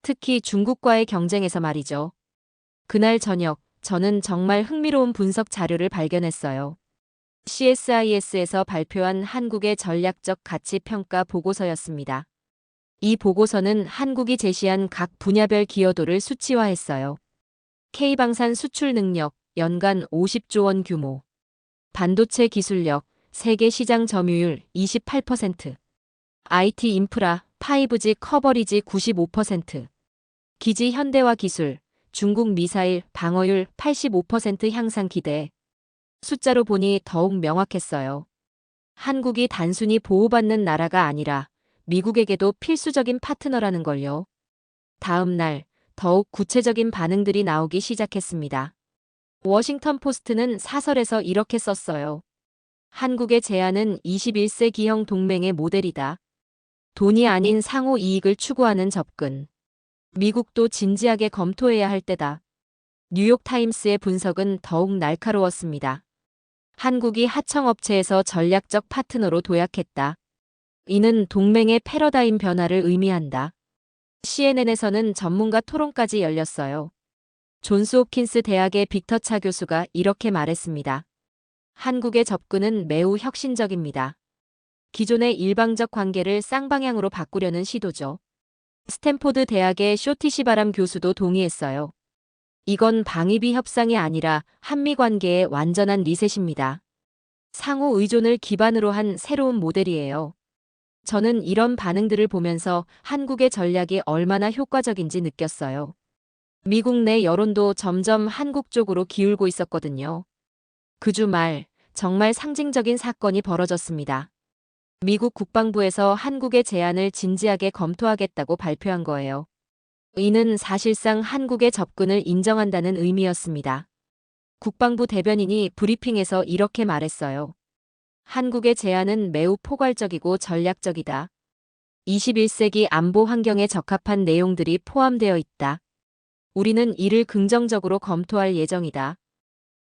특히 중국과의 경쟁에서 말이죠. 그날 저녁, 저는 정말 흥미로운 분석 자료를 발견했어요. CSIS에서 발표한 한국의 전략적 가치 평가 보고서였습니다. 이 보고서는 한국이 제시한 각 분야별 기여도를 수치화했어요. K방산 수출 능력, 연간 50조 원 규모. 반도체 기술력, 세계 시장 점유율 28%. IT 인프라, 5G 커버리지 95%. 기지 현대화 기술, 중국 미사일 방어율 85% 향상 기대. 숫자로 보니 더욱 명확했어요. 한국이 단순히 보호받는 나라가 아니라 미국에게도 필수적인 파트너라는 걸요. 다음 날, 더욱 구체적인 반응들이 나오기 시작했습니다. 워싱턴 포스트는 사설에서 이렇게 썼어요. 한국의 제안은 21세기형 동맹의 모델이다. 돈이 아닌 상호 이익을 추구하는 접근. 미국도 진지하게 검토해야 할 때다. 뉴욕타임스의 분석은 더욱 날카로웠습니다. 한국이 하청업체에서 전략적 파트너로 도약했다. 이는 동맹의 패러다임 변화를 의미한다. CNN에서는 전문가 토론까지 열렸어요. 존스 홉킨스 대학의 빅터 차 교수가 이렇게 말했습니다. 한국의 접근은 매우 혁신적입니다. 기존의 일방적 관계를 쌍방향으로 바꾸려는 시도죠. 스탠포드 대학의 쇼티시바람 교수도 동의했어요. 이건 방위비 협상이 아니라 한미 관계의 완전한 리셋입니다. 상호 의존을 기반으로 한 새로운 모델이에요. 저는 이런 반응들을 보면서 한국의 전략이 얼마나 효과적인지 느꼈어요. 미국 내 여론도 점점 한국 쪽으로 기울고 있었거든요. 그 주말, 정말 상징적인 사건이 벌어졌습니다. 미국 국방부에서 한국의 제안을 진지하게 검토하겠다고 발표한 거예요. 이는 사실상 한국의 접근을 인정한다는 의미였습니다. 국방부 대변인이 브리핑에서 이렇게 말했어요. 한국의 제안은 매우 포괄적이고 전략적이다. 21세기 안보 환경에 적합한 내용들이 포함되어 있다. 우리는 이를 긍정적으로 검토할 예정이다.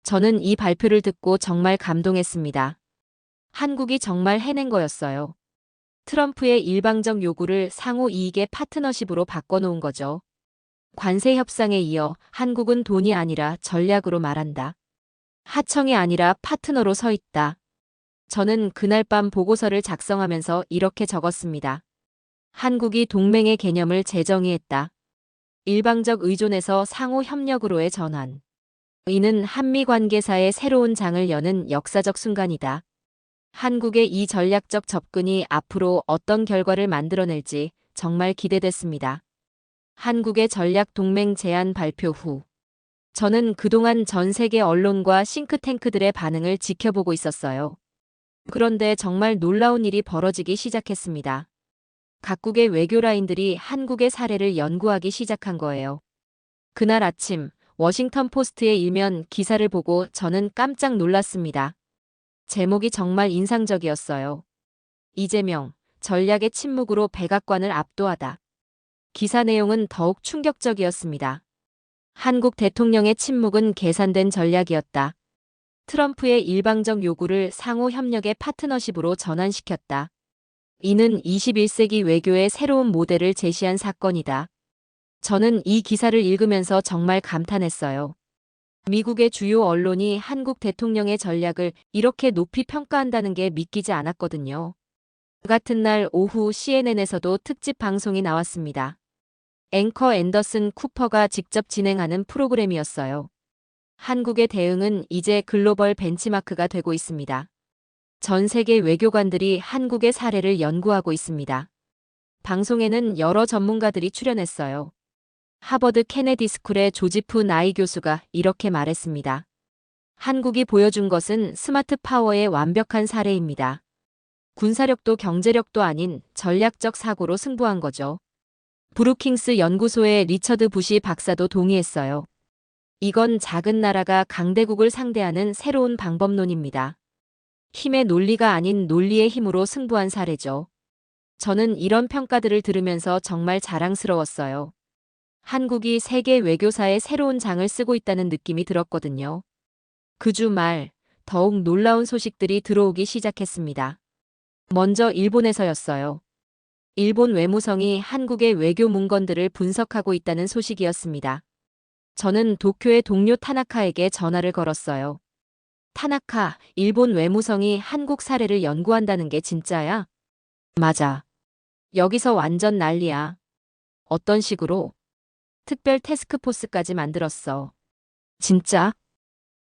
저는 이 발표를 듣고 정말 감동했습니다. 한국이 정말 해낸 거였어요. 트럼프의 일방적 요구를 상호 이익의 파트너십으로 바꿔놓은 거죠. 관세 협상에 이어 한국은 돈이 아니라 전략으로 말한다. 하청이 아니라 파트너로 서 있다. 저는 그날 밤 보고서를 작성하면서 이렇게 적었습니다. 한국이 동맹의 개념을 재정의했다. 일방적 의존에서 상호 협력으로의 전환. 이는 한미 관계사의 새로운 장을 여는 역사적 순간이다. 한국의 이 전략적 접근이 앞으로 어떤 결과를 만들어낼지 정말 기대됐습니다. 한국의 전략 동맹 제안 발표 후, 저는 그동안 전 세계 언론과 싱크탱크들의 반응을 지켜보고 있었어요. 그런데 정말 놀라운 일이 벌어지기 시작했습니다. 각국의 외교 라인들이 한국의 사례를 연구하기 시작한 거예요. 그날 아침, 워싱턴 포스트의 일면 기사를 보고 저는 깜짝 놀랐습니다. 제목이 정말 인상적이었어요. 이재명, 전략의 침묵으로 백악관을 압도하다. 기사 내용은 더욱 충격적이었습니다. 한국 대통령의 침묵은 계산된 전략이었다. 트럼프의 일방적 요구를 상호 협력의 파트너십으로 전환시켰다. 이는 21세기 외교의 새로운 모델을 제시한 사건이다. 저는 이 기사를 읽으면서 정말 감탄했어요. 미국의 주요 언론이 한국 대통령의 전략을 이렇게 높이 평가한다는 게 믿기지 않았거든요. 같은 날 오후 CNN에서도 특집 방송이 나왔습니다. 앵커 앤더슨 쿠퍼가 직접 진행하는 프로그램이었어요. 한국의 대응은 이제 글로벌 벤치마크가 되고 있습니다. 전 세계 외교관들이 한국의 사례를 연구하고 있습니다. 방송에는 여러 전문가들이 출연했어요. 하버드 케네디 스쿨의 조지프 나이 교수가 이렇게 말했습니다. 한국이 보여준 것은 스마트 파워의 완벽한 사례입니다. 군사력도 경제력도 아닌 전략적 사고로 승부한 거죠. 브루킹스 연구소의 리처드 부시 박사도 동의했어요. 이건 작은 나라가 강대국을 상대하는 새로운 방법론입니다. 힘의 논리가 아닌 논리의 힘으로 승부한 사례죠. 저는 이런 평가들을 들으면서 정말 자랑스러웠어요. 한국이 세계 외교사의 새로운 장을 쓰고 있다는 느낌이 들었거든요. 그 주말 더욱 놀라운 소식들이 들어오기 시작했습니다. 먼저 일본에서였어요. 일본 외무성이 한국의 외교 문건들을 분석하고 있다는 소식이었습니다. 저는 도쿄의 동료 타나카에게 전화를 걸었어요. 타나카, 일본 외무성이 한국 사례를 연구한다는 게 진짜야? 맞아. 여기서 완전 난리야. 어떤 식으로? 특별 태스크포스까지 만들었어. 진짜?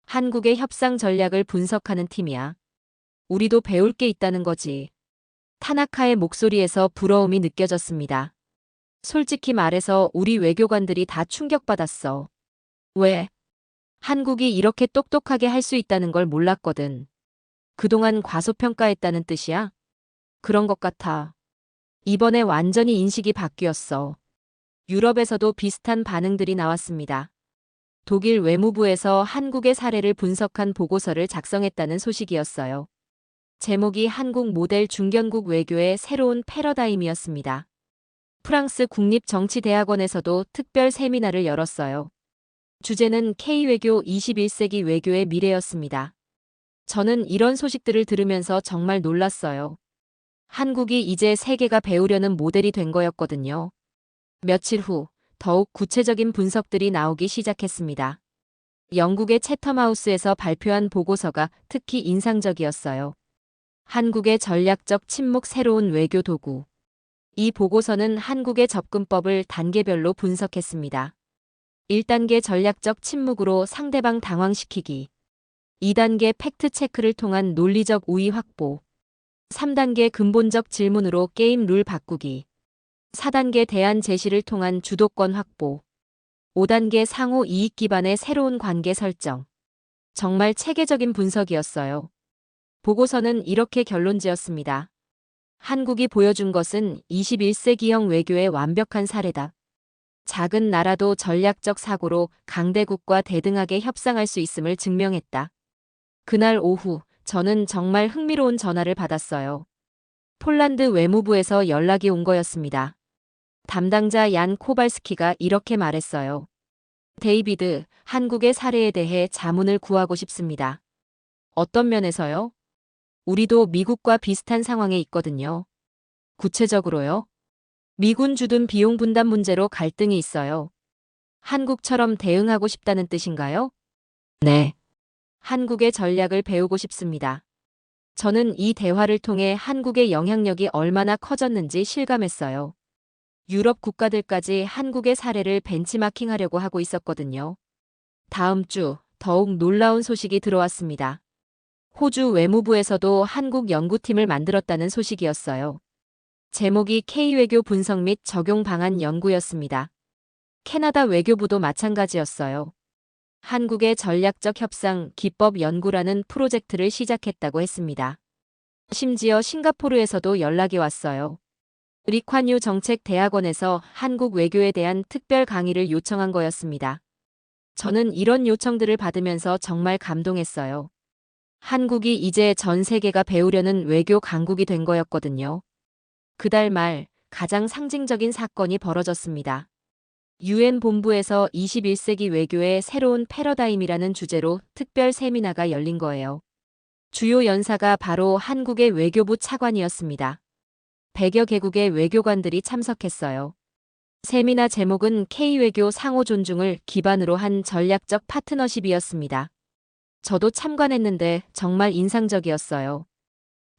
한국의 협상 전략을 분석하는 팀이야. 우리도 배울 게 있다는 거지. 타나카의 목소리에서 부러움이 느껴졌습니다. 솔직히 말해서 우리 외교관들이 다 충격받았어. 왜? 한국이 이렇게 똑똑하게 할 수 있다는 걸 몰랐거든. 그동안 과소평가했다는 뜻이야? 그런 것 같아. 이번에 완전히 인식이 바뀌었어. 유럽에서도 비슷한 반응들이 나왔습니다. 독일 외무부에서 한국의 사례를 분석한 보고서를 작성했다는 소식이었어요. 제목이 한국 모델 중견국 외교의 새로운 패러다임이었습니다. 프랑스 국립정치대학원에서도 특별 세미나를 열었어요. 주제는 K외교 21세기 외교의 미래였습니다. 저는 이런 소식들을 들으면서 정말 놀랐어요. 한국이 이제 세계가 배우려는 모델이 된 거였거든요. 며칠 후 더욱 구체적인 분석들이 나오기 시작했습니다. 영국의 채텀하우스에서 발표한 보고서가 특히 인상적이었어요. 한국의 전략적 침묵 새로운 외교 도구. 이 보고서는 한국의 접근법을 단계별로 분석했습니다. 1단계 전략적 침묵으로 상대방 당황시키기. 2단계 팩트체크를 통한 논리적 우위 확보. 3단계 근본적 질문으로 게임 룰 바꾸기. 4단계 대안 제시를 통한 주도권 확보. 5단계 상호 이익 기반의 새로운 관계 설정. 정말 체계적인 분석이었어요. 보고서는 이렇게 결론지었습니다. 한국이 보여준 것은 21세기형 외교의 완벽한 사례다. 작은 나라도 전략적 사고로 강대국과 대등하게 협상할 수 있음을 증명했다. 그날 오후 저는 정말 흥미로운 전화를 받았어요. 폴란드 외무부에서 연락이 온 거였습니다. 담당자 얀 코발스키가 이렇게 말했어요. 데이비드, 한국의 사례에 대해 자문을 구하고 싶습니다. 어떤 면에서요? 우리도 미국과 비슷한 상황에 있거든요. 구체적으로요? 미군 주둔 비용 분담 문제로 갈등이 있어요. 한국처럼 대응하고 싶다는 뜻인가요? 네. 한국의 전략을 배우고 싶습니다. 저는 이 대화를 통해 한국의 영향력이 얼마나 커졌는지 실감했어요. 유럽 국가들까지 한국의 사례를 벤치마킹하려고 하고 있었거든요. 다음 주 더욱 놀라운 소식이 들어왔습니다. 호주 외무부에서도 한국 연구팀을 만들었다는 소식이었어요. 제목이 K외교 분석 및 적용 방안 연구였습니다. 캐나다 외교부도 마찬가지였어요. 한국의 전략적 협상 기법 연구라는 프로젝트를 시작했다고 했습니다. 심지어 싱가포르에서도 연락이 왔어요. 리콴유 정책대학원에서 한국 외교에 대한 특별 강의를 요청한 거였습니다. 저는 이런 요청들을 받으면서 정말 감동했어요. 한국이 이제 전 세계가 배우려는 외교 강국이 된 거였거든요. 그달 말 가장 상징적인 사건이 벌어졌습니다. 유엔 본부에서 21세기 외교의 새로운 패러다임이라는 주제로 특별 세미나가 열린 거예요. 주요 연사가 바로 한국의 외교부 차관이었습니다. 100여 개국의 외교관들이 참석했어요. 세미나 제목은 K-외교 상호 존중을 기반으로 한 전략적 파트너십이었습니다. 저도 참관했는데 정말 인상적이었어요.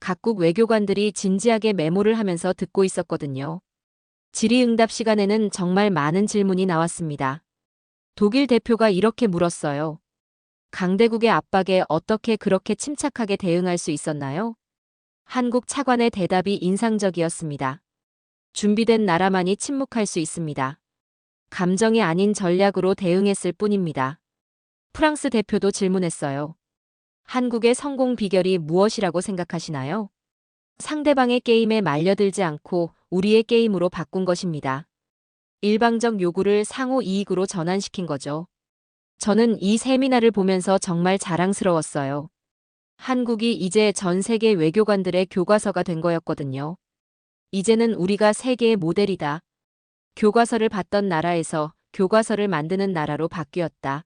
각국 외교관들이 진지하게 메모를 하면서 듣고 있었거든요. 질의응답 시간에는 정말 많은 질문이 나왔습니다. 독일 대표가 이렇게 물었어요. 강대국의 압박에 어떻게 그렇게 침착하게 대응할 수 있었나요? 한국 차관의 대답이 인상적이었습니다. 준비된 나라만이 침묵할 수 있습니다. 감정이 아닌 전략으로 대응했을 뿐입니다. 프랑스 대표도 질문했어요. 한국의 성공 비결이 무엇이라고 생각하시나요? 상대방의 게임에 말려들지 않고 우리의 게임으로 바꾼 것입니다. 일방적 요구를 상호 이익으로 전환시킨 거죠. 저는 이 세미나를 보면서 정말 자랑스러웠어요. 한국이 이제 전 세계 외교관들의 교과서가 된 거였거든요. 이제는 우리가 세계의 모델이다. 교과서를 받던 나라에서 교과서를 만드는 나라로 바뀌었다.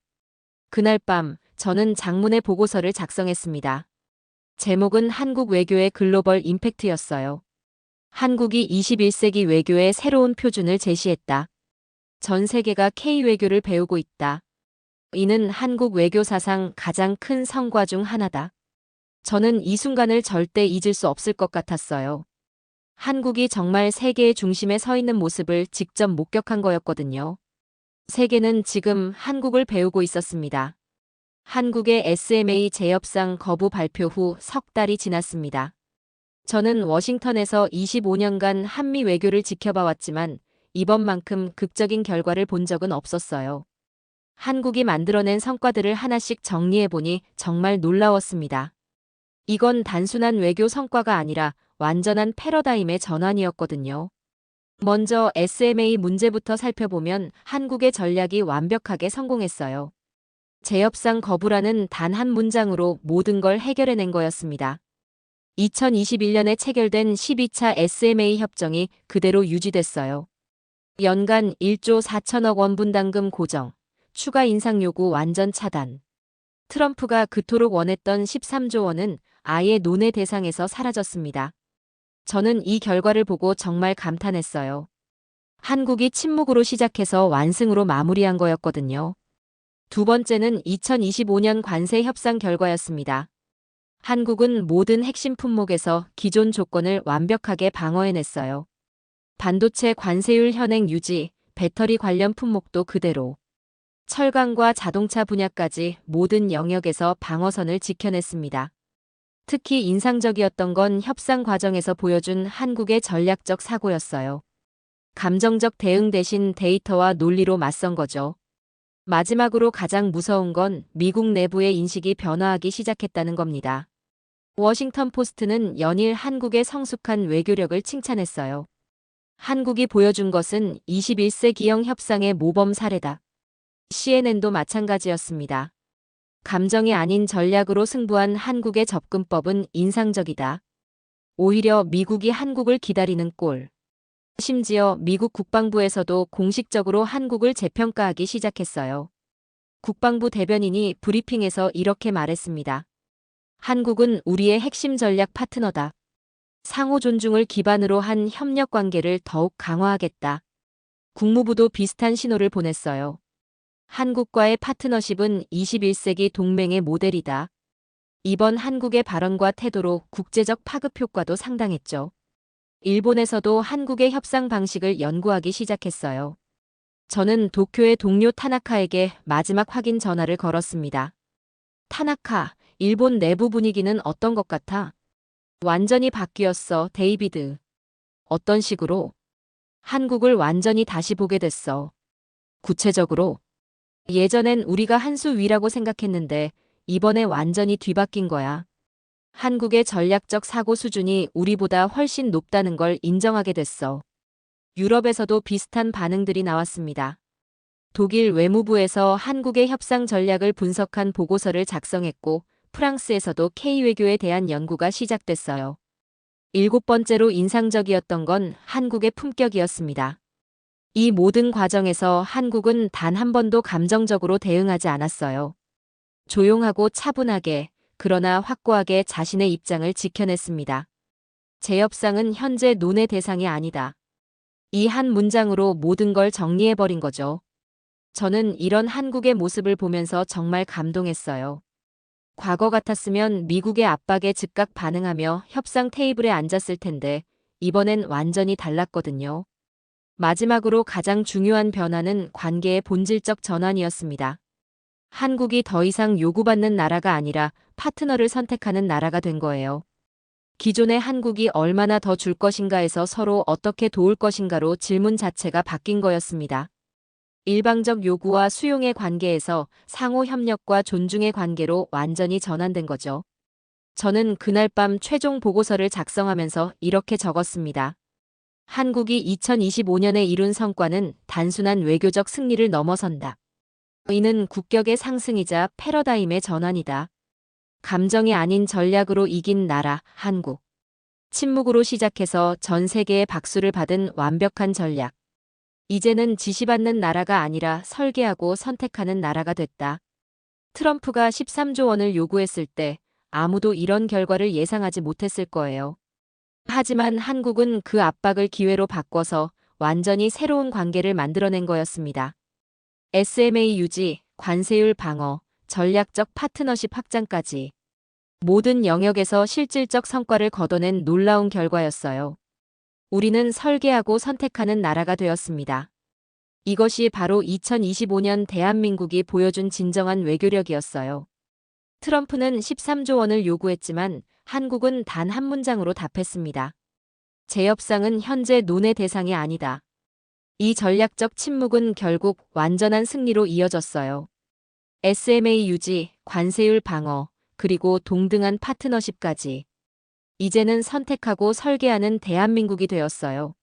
그날 밤 저는 장문의 보고서를 작성했습니다. 제목은 한국 외교의 글로벌 임팩트였어요. 한국이 21세기 외교의 새로운 표준을 제시했다. 전 세계가 K-외교를 배우고 있다. 이는 한국 외교 사상 가장 큰 성과 중 하나다. 저는 이 순간을 절대 잊을 수 없을 것 같았어요. 한국이 정말 세계의 중심에 서 있는 모습을 직접 목격한 거였거든요. 세계는 지금 한국을 배우고 있었습니다. 한국의 SMA 재협상 거부 발표 후 석 달이 지났습니다. 저는 워싱턴에서 25년간 한미 외교를 지켜봐 왔지만 이번만큼 극적인 결과를 본 적은 없었어요. 한국이 만들어낸 성과들을 하나씩 정리해보니 정말 놀라웠습니다. 이건 단순한 외교 성과가 아니라 완전한 패러다임의 전환이었거든요. 먼저 SMA 문제부터 살펴보면 한국의 전략이 완벽하게 성공했어요. 재협상 거부라는 단 한 문장으로 모든 걸 해결해낸 거였습니다. 2021년에 체결된 12차 SMA 협정이 그대로 유지됐어요. 연간 1조 4천억 원 분담금 고정, 추가 인상 요구 완전 차단. 트럼프가 그토록 원했던 13조 원은 아예 논의 대상에서 사라졌습니다. 저는 이 결과를 보고 정말 감탄했어요. 한국이 침묵으로 시작해서 완승으로 마무리한 거였거든요. 두 번째는 2025년 관세 협상 결과였습니다. 한국은 모든 핵심 품목에서 기존 조건을 완벽하게 방어해냈어요. 반도체 관세율 현행 유지, 배터리 관련 품목도 그대로. 철강과 자동차 분야까지 모든 영역에서 방어선을 지켜냈습니다. 특히 인상적이었던 건 협상 과정에서 보여준 한국의 전략적 사고였어요. 감정적 대응 대신 데이터와 논리로 맞선 거죠. 마지막으로 가장 무서운 건 미국 내부의 인식이 변화하기 시작했다는 겁니다. 워싱턴 포스트는 연일 한국의 성숙한 외교력을 칭찬했어요. 한국이 보여준 것은 21세기형 협상의 모범 사례다. CNN도 마찬가지였습니다. 감정이 아닌 전략으로 승부한 한국의 접근법은 인상적이다. 오히려 미국이 한국을 기다리는 꼴. 심지어 미국 국방부에서도 공식적으로 한국을 재평가하기 시작했어요. 국방부 대변인이 브리핑에서 이렇게 말했습니다. 한국은 우리의 핵심 전략 파트너다. 상호 존중을 기반으로 한 협력 관계를 더욱 강화하겠다. 국무부도 비슷한 신호를 보냈어요. 한국과의 파트너십은 21세기 동맹의 모델이다. 이번 한국의 발언과 태도로 국제적 파급 효과도 상당했죠. 일본에서도 한국의 협상 방식을 연구하기 시작했어요. 저는 도쿄의 동료 타나카에게 마지막 확인 전화를 걸었습니다. 타나카, 일본 내부 분위기는 어떤 것 같아? 완전히 바뀌었어, 데이비드. 어떤 식으로? 한국을 완전히 다시 보게 됐어. 구체적으로? 예전엔 우리가 한 수 위라고 생각했는데 이번에 완전히 뒤바뀐 거야. 한국의 전략적 사고 수준이 우리보다 훨씬 높다는 걸 인정하게 됐어. 유럽에서도 비슷한 반응들이 나왔습니다. 독일 외무부에서 한국의 협상 전략을 분석한 보고서를 작성했고 프랑스에서도 K-외교에 대한 연구가 시작됐어요. 7번째로 인상적이었던 건 한국의 품격이었습니다. 이 모든 과정에서 한국은 단 한 번도 감정적으로 대응하지 않았어요. 조용하고 차분하게, 그러나 확고하게 자신의 입장을 지켜냈습니다. 제 협상은 현재 논의 대상이 아니다. 이 한 문장으로 모든 걸 정리해버린 거죠. 저는 이런 한국의 모습을 보면서 정말 감동했어요. 과거 같았으면 미국의 압박에 즉각 반응하며 협상 테이블에 앉았을 텐데 이번엔 완전히 달랐거든요. 마지막으로 가장 중요한 변화는 관계의 본질적 전환이었습니다. 한국이 더 이상 요구받는 나라가 아니라 파트너를 선택하는 나라가 된 거예요. 기존의 한국이 얼마나 더 줄 것인가에서 서로 어떻게 도울 것인가로 질문 자체가 바뀐 거였습니다. 일방적 요구와 수용의 관계에서 상호 협력과 존중의 관계로 완전히 전환된 거죠. 저는 그날 밤 최종 보고서를 작성하면서 이렇게 적었습니다. 한국이 2025년에 이룬 성과는 단순한 외교적 승리를 넘어선다. 이는 국격의 상승이자 패러다임의 전환이다. 감정이 아닌 전략으로 이긴 나라, 한국. 침묵으로 시작해서 전 세계의 박수를 받은 완벽한 전략. 이제는 지시받는 나라가 아니라 설계하고 선택하는 나라가 됐다. 트럼프가 13조 원을 요구했을 때 아무도 이런 결과를 예상하지 못했을 거예요. 하지만 한국은 그 압박을 기회로 바꿔서 완전히 새로운 관계를 만들어낸 거였습니다. SMA 유지, 관세율 방어, 전략적 파트너십 확장까지 모든 영역에서 실질적 성과를 거둬낸 놀라운 결과였어요. 우리는 설계하고 선택하는 나라가 되었습니다. 이것이 바로 2025년 대한민국이 보여준 진정한 외교력이었어요. 트럼프는 13조 원을 요구했지만 한국은 단 한 문장으로 답했습니다. 재협상은 현재 논의 대상이 아니다. 이 전략적 침묵은 결국 완전한 승리로 이어졌어요. SMA 유지, 관세율 방어, 그리고 동등한 파트너십까지. 이제는 선택하고 설계하는 대한민국이 되었어요.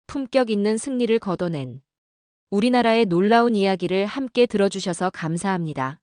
품격 있는 승리를 거둬낸 우리나라의 놀라운 이야기를 함께 들어주셔서 감사합니다.